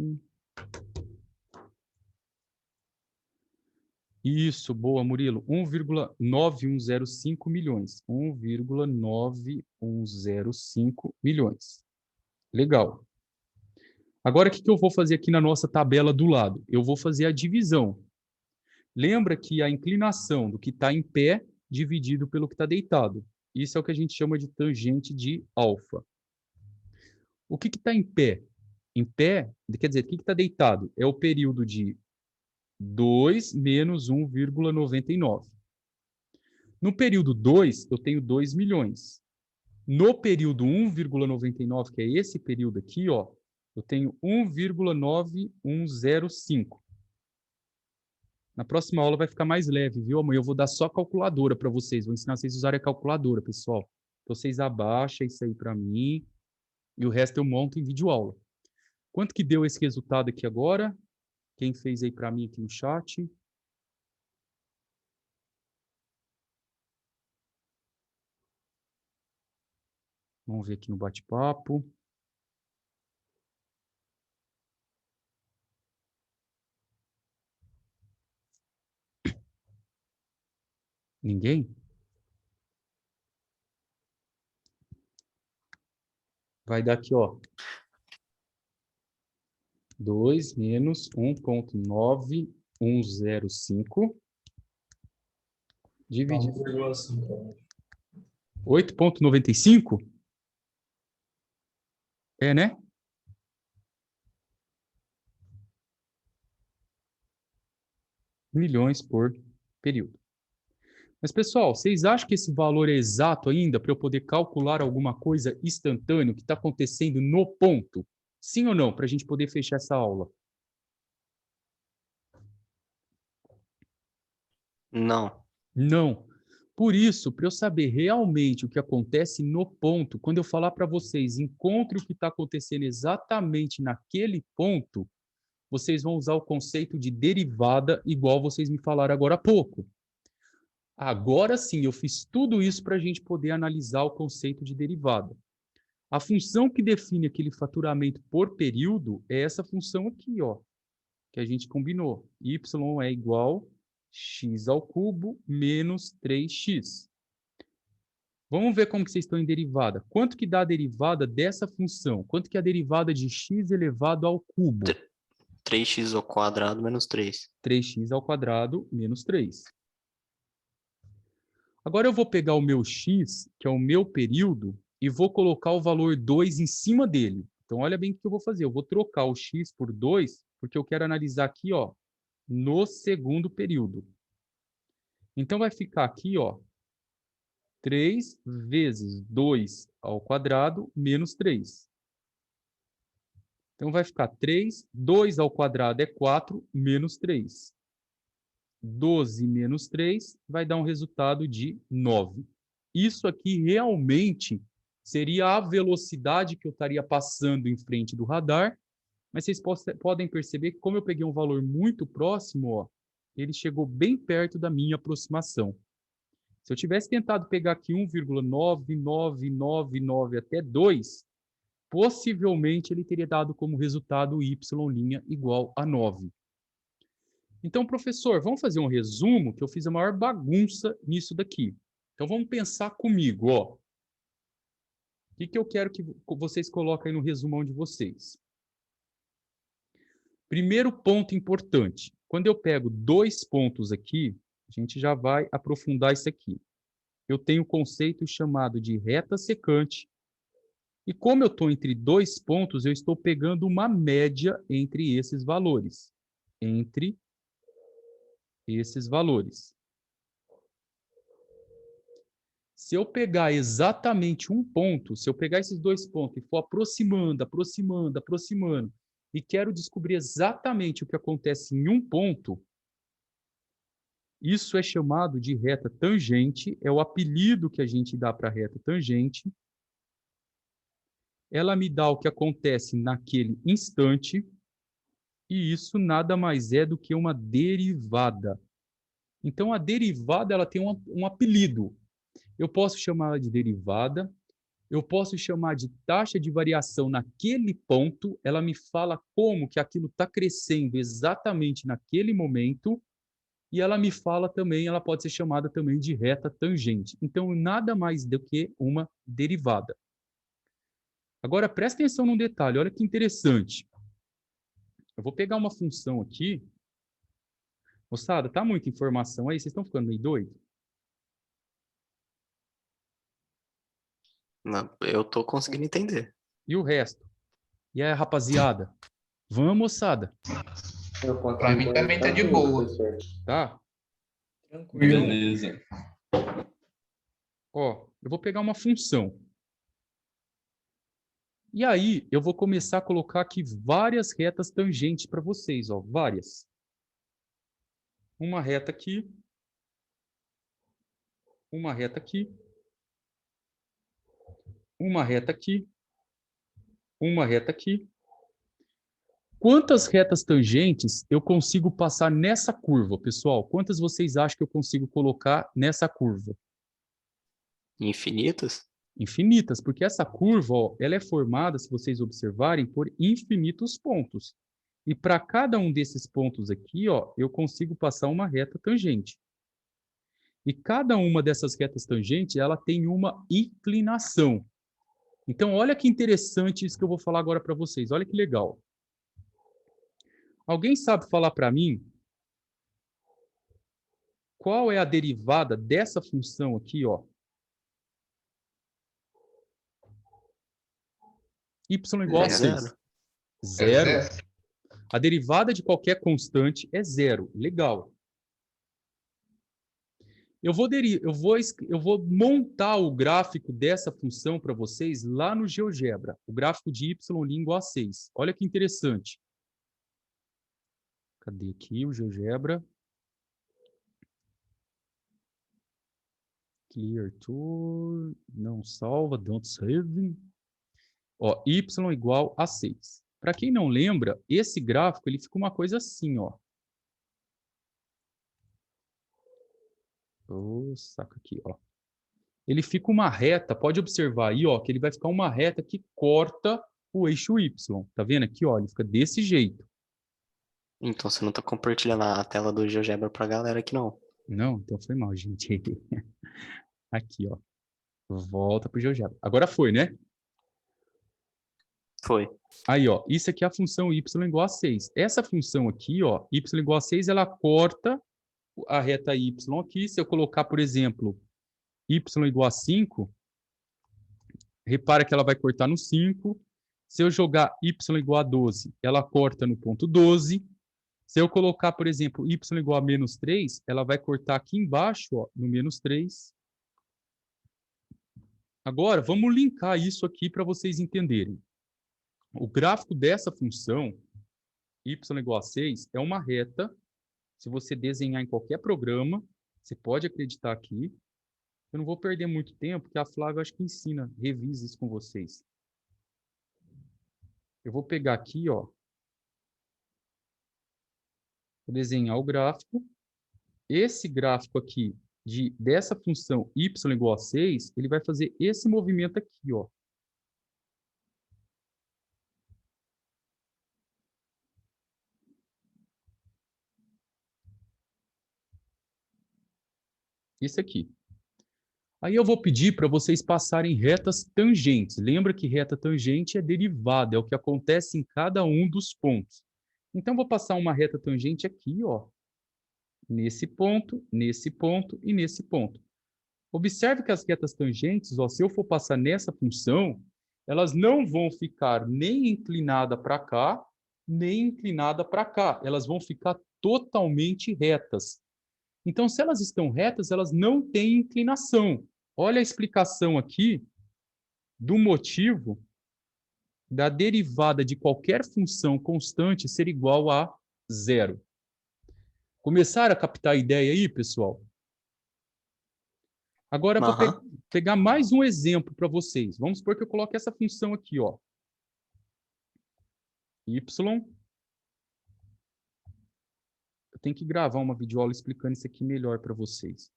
Isso, boa, Murilo. 1,9105 milhões. 1,9105 milhões. Legal. Agora, o que eu vou fazer aqui na nossa tabela do lado? Eu vou fazer a divisão. Lembra que a inclinação do que está em pé dividido pelo que está deitado. Isso é o que a gente chama de tangente de alfa. O que está em pé? Em pé, quer dizer, o que está deitado? É o período de 2 menos 1,99. No período 2, eu tenho 2 milhões. No período 1,99, que é esse período aqui, ó, eu tenho 1,9105. Na próxima aula vai ficar mais leve, viu, amanhã? Eu vou dar só calculadora para vocês. Vou ensinar vocês a usarem a calculadora, pessoal. Então, vocês abaixam isso aí para mim e o resto eu monto em videoaula. Quanto que deu esse resultado aqui agora? Quem fez aí para mim aqui no chat? Vamos ver aqui no bate-papo. Ninguém? Vai dar aqui, ó. 2 menos 1,9105 dividido. 8,95? É, né? Milhões por período. Mas, pessoal, vocês acham que esse valor é exato ainda para eu poder calcular alguma coisa instantânea que está acontecendo no ponto? Sim ou não? Para a gente poder fechar essa aula. Não. Não. Por isso, para eu saber realmente o que acontece no ponto, quando eu falar para vocês, encontre o que está acontecendo exatamente naquele ponto, vocês vão usar o conceito de derivada, igual vocês me falaram agora há pouco. Agora sim, eu fiz tudo isso para a gente poder analisar o conceito de derivada. A função que define aquele faturamento por período é essa função aqui, ó, que a gente combinou. Y é igual x ao cubo menos 3x. Vamos ver como que vocês estão em derivada. Quanto que dá a derivada dessa função? Quanto que é a derivada de x elevado ao cubo? 3x ao quadrado menos 3. 3x ao quadrado menos 3. Agora eu vou pegar o meu x, que é o meu período, e vou colocar o valor 2 em cima dele. Então, olha bem o que eu vou fazer. Eu vou trocar o x por 2, porque eu quero analisar aqui, ó, no segundo período. Então, vai ficar aqui, ó, 3 vezes 2 ao quadrado menos 3. Então, vai ficar 3, 2 ao quadrado é 4, menos 3. 12 menos 3 vai dar um resultado de 9. Isso aqui realmente seria a velocidade que eu estaria passando em frente do radar, mas vocês podem perceber que como eu peguei um valor muito próximo, ó, ele chegou bem perto da minha aproximação. Se eu tivesse tentado pegar aqui 1,9999 até 2, possivelmente ele teria dado como resultado y' igual a 9. Então, professor, vamos fazer um resumo, que eu fiz a maior bagunça nisso daqui. Então, vamos pensar comigo, ó. O que eu quero que vocês coloquem no resumão de vocês? Primeiro ponto importante. Quando eu pego 2 pontos aqui, a gente já vai aprofundar isso aqui. Eu tenho um conceito chamado de reta secante. E como eu estou entre 2 pontos, eu estou pegando uma média entre esses valores. Entre esses valores. Se eu pegar exatamente um ponto, se eu pegar esses 2 pontos e for aproximando, aproximando, aproximando, e quero descobrir exatamente o que acontece em um ponto, isso é chamado de reta tangente, é o apelido que a gente dá para a reta tangente. Ela me dá o que acontece naquele instante, e isso nada mais é do que uma derivada. Então, a derivada ela tem um apelido. Eu posso chamá-la de derivada, eu posso chamar de taxa de variação naquele ponto, ela me fala como que aquilo está crescendo exatamente naquele momento, e ela me fala também, ela pode ser chamada também de reta tangente. Então, nada mais do que uma derivada. Agora, presta atenção num detalhe, olha que interessante. Eu vou pegar uma função aqui. Moçada, tá muita informação aí? Vocês estão ficando meio doido? Não, eu tô conseguindo entender. E o resto? E aí, rapaziada? Vamos, moçada. Pra mim também tá de boa. Tá? Tranquilo. Beleza. Ó, eu vou pegar uma função. E aí, eu vou começar a colocar aqui várias retas tangentes para vocês, ó, várias. Uma reta aqui. Uma reta aqui. Uma reta aqui. Uma reta aqui. Quantas retas tangentes eu consigo passar nessa curva, pessoal? Quantas vocês acham que eu consigo colocar nessa curva? Infinitas? Infinitas, porque essa curva, ó, ela é formada, se vocês observarem, por infinitos pontos. E para cada um desses pontos aqui, ó, eu consigo passar uma reta tangente. E cada uma dessas retas tangentes, ela tem uma inclinação. Então, olha que interessante isso que eu vou falar agora para vocês. Olha que legal. Alguém sabe falar para mim qual é a derivada dessa função aqui, ó? Y igual a 6. Zero. Zero. É zero. A derivada de qualquer constante é zero. Legal. Eu vou montar o gráfico dessa função para vocês lá no GeoGebra. O gráfico de y igual a 6. Olha que interessante. Cadê aqui o GeoGebra? Clear to... Não salva, don't save. Ó, y igual a 6. Para quem não lembra, esse gráfico ele fica uma coisa assim, ó. Saca aqui, ó. Ele fica uma reta, pode observar aí, ó, que ele vai ficar uma reta que corta o eixo Y. Tá vendo aqui, ó? Ele fica desse jeito. Então você não tá compartilhando a tela do GeoGebra pra galera aqui, não. Não, então foi mal, gente. Aqui, ó. Volta pro GeoGebra. Agora foi, né? Foi. Aí, ó, isso aqui é a função y igual a 6. Essa função aqui, ó, y igual a 6, ela corta a reta y aqui. Se eu colocar, por exemplo, y igual a 5, repara que ela vai cortar no 5. Se eu jogar y igual a 12, ela corta no ponto 12. Se eu colocar, por exemplo, y igual a menos 3, ela vai cortar aqui embaixo, ó, no menos 3. Agora, vamos linkar isso aqui para vocês entenderem. O gráfico dessa função, y igual a 6, é uma reta. Se você desenhar em qualquer programa, você pode acreditar aqui. Eu não vou perder muito tempo, porque a Flávia acho que ensina, revisa isso com vocês. Eu vou pegar aqui, ó. Vou desenhar o gráfico. Esse gráfico aqui, dessa função y igual a 6, ele vai fazer esse movimento aqui, ó. Esse aqui. Aí eu vou pedir para vocês passarem retas tangentes. Lembra que reta tangente é derivada, é o que acontece em cada um dos pontos. Então, vou passar uma reta tangente aqui, ó. Nesse ponto e nesse ponto. Observe que as retas tangentes, ó, se eu for passar nessa função, elas não vão ficar nem inclinada para cá, nem inclinada para cá. Elas vão ficar totalmente retas. Então, se elas estão retas, elas não têm inclinação. Olha a explicação aqui do motivo da derivada de qualquer função constante ser igual a zero. Começaram a captar a ideia aí, pessoal? Agora, eu vou pegar mais um exemplo para vocês. Vamos supor que eu coloque essa função aqui, ó. Y. Eu tenho que gravar uma videoaula explicando isso aqui melhor para vocês.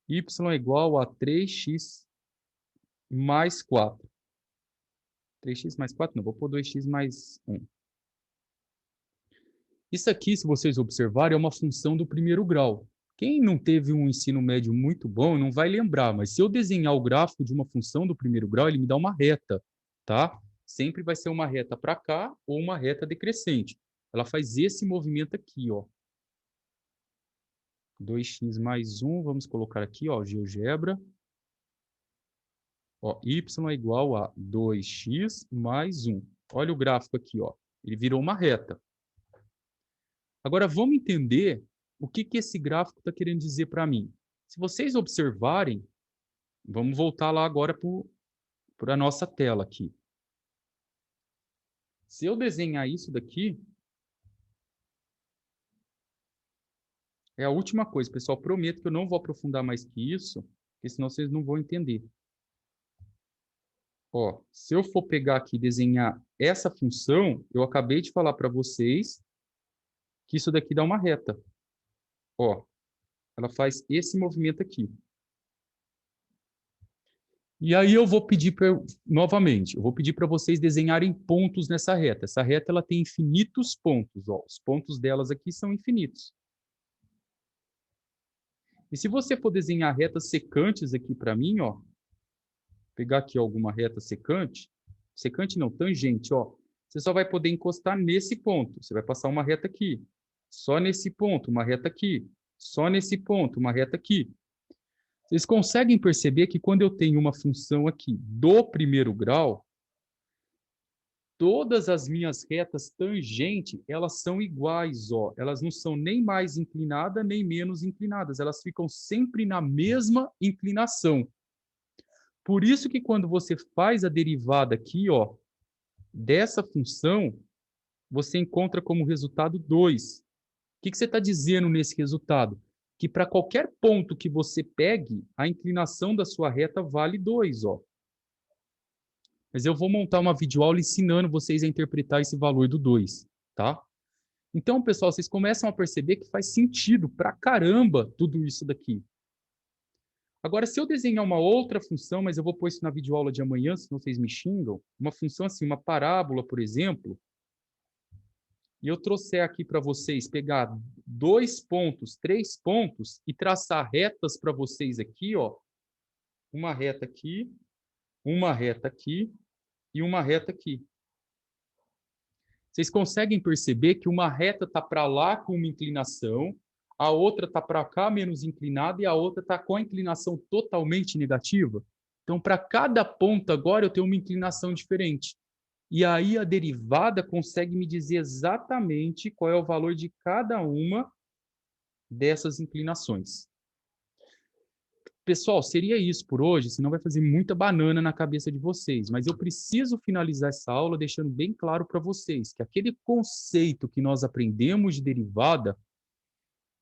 Y é igual a 3x mais 4. 3x mais 4? Não, vou pôr 2x mais 1. Isso aqui, se vocês observarem, é uma função do primeiro grau. Quem não teve um ensino médio muito bom não vai lembrar, mas se eu desenhar o gráfico de uma função do primeiro grau, ele me dá uma reta, tá? Sempre vai ser uma reta para cá ou uma reta decrescente. Ela faz esse movimento aqui, ó. 2x mais 1, vamos colocar aqui, ó, GeoGebra. Ó, y é igual a 2x mais 1. Olha o gráfico aqui, ó. Ele virou uma reta. Agora, vamos entender o que esse gráfico está querendo dizer para mim. Se vocês observarem, vamos voltar lá agora para a nossa tela aqui. Se eu desenhar isso daqui, é a última coisa, pessoal. Prometo que eu não vou aprofundar mais que isso, porque senão vocês não vão entender. Ó, se eu for pegar aqui e desenhar essa função, eu acabei de falar para vocês que isso daqui dá uma reta. Ó, ela faz esse movimento aqui. E aí eu vou pedir novamente, eu vou pedir para vocês desenharem pontos nessa reta. Essa reta ela tem infinitos pontos, ó. Os pontos delas aqui são infinitos. E se você for desenhar retas secantes aqui para mim, ó, pegar aqui alguma reta secante não, tangente, ó, você só vai poder encostar nesse ponto. Você vai passar uma reta aqui, só nesse ponto, uma reta aqui, só nesse ponto, uma reta aqui. Vocês conseguem perceber que quando eu tenho uma função aqui do primeiro grau, todas as minhas retas tangente, elas são iguais, ó. Elas não são nem mais inclinadas, nem menos inclinadas. Elas ficam sempre na mesma inclinação. Por isso que quando você faz a derivada aqui, ó, dessa função, você encontra como resultado 2. O que você está dizendo nesse resultado? Que para qualquer ponto que você pegue, a inclinação da sua reta vale 2, ó. Mas eu vou montar uma videoaula ensinando vocês a interpretar esse valor do 2, tá? Então, pessoal, vocês começam a perceber que faz sentido pra caramba tudo isso daqui. Agora, se eu desenhar uma outra função, mas eu vou pôr isso na videoaula de amanhã, senão vocês me xingam, uma função assim, uma parábola, por exemplo, e eu trouxer aqui para vocês, pegar 2 pontos, 3 pontos e traçar retas para vocês aqui, ó. Uma reta aqui, uma reta aqui e uma reta aqui. Vocês conseguem perceber que uma reta está para lá com uma inclinação, a outra está para cá menos inclinada e a outra está com a inclinação totalmente negativa? Então, para cada ponta agora eu tenho uma inclinação diferente. E aí a derivada consegue me dizer exatamente qual é o valor de cada uma dessas inclinações. Pessoal, seria isso por hoje, senão vai fazer muita banana na cabeça de vocês. Mas eu preciso finalizar essa aula deixando bem claro para vocês que aquele conceito que nós aprendemos de derivada,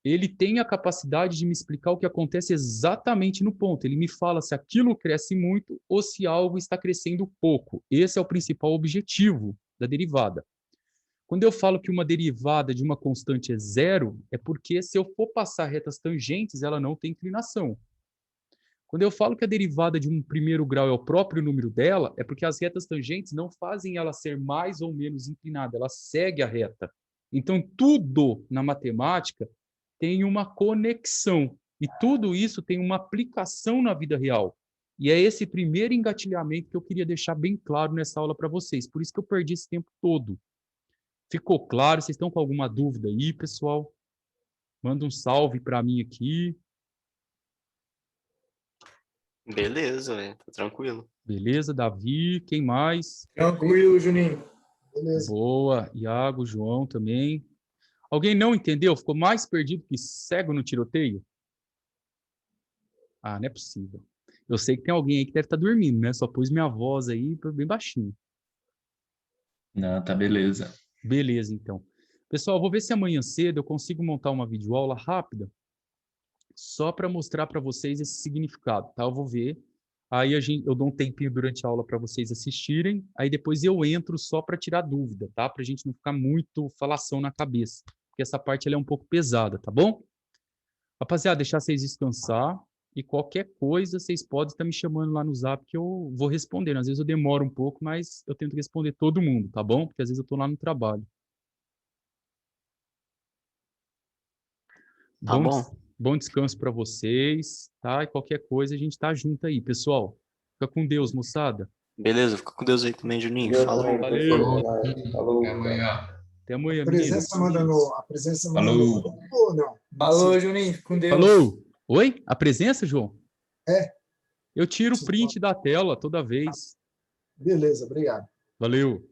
ele tem a capacidade de me explicar o que acontece exatamente no ponto. Ele me fala se aquilo cresce muito ou se algo está crescendo pouco. Esse é o principal objetivo da derivada. Quando eu falo que uma derivada de uma constante é 0, é porque se eu for passar retas tangentes, ela não tem inclinação. Quando eu falo que a derivada de um primeiro grau é o próprio número dela, é porque as retas tangentes não fazem ela ser mais ou menos inclinada, ela segue a reta. Então, tudo na matemática tem uma conexão. E tudo isso tem uma aplicação na vida real. E é esse primeiro engatilhamento que eu queria deixar bem claro nessa aula para vocês. Por isso que eu perdi esse tempo todo. Ficou claro? Vocês estão com alguma dúvida aí, pessoal? Manda um salve para mim aqui. Beleza, velho. Tá tranquilo. Beleza, Davi? Quem mais? Tranquilo, Juninho. Beleza. Boa. Iago, João também. Alguém não entendeu? Ficou mais perdido que cego no tiroteio? Ah, não é possível. Eu sei que tem alguém aí que deve estar dormindo, né? Só pus minha voz aí bem baixinho. Não, tá beleza. Beleza, então. Pessoal, eu vou ver se amanhã cedo eu consigo montar uma videoaula rápida só para mostrar para vocês esse significado, tá? Eu vou ver. Aí eu dou um tempinho durante a aula para vocês assistirem. Aí depois eu entro só para tirar dúvida, tá? Para a gente não ficar muito falação na cabeça. Porque essa parte ela é um pouco pesada, tá bom? Rapaziada, deixar vocês descansar. E qualquer coisa, vocês podem estar me chamando lá no Zap que eu vou responder. Às vezes eu demoro um pouco, mas eu tento responder todo mundo, tá bom? Porque às vezes eu estou lá no trabalho. Tá bom? Bom descanso para vocês, tá? E qualquer coisa a gente tá junto aí, pessoal. Fica com Deus, moçada. Beleza, fica com Deus aí também, Juninho. Deus Falou. também, Valeu. professor. Falou. Até amanhã. Até amanhã, A meninos. presença manda Falou. no grupo ou não? Falou, Juninho. Fica com Deus. Falou! Oi? A presença, João? É. Eu tiro o print da tela toda vez. Beleza, obrigado. Valeu!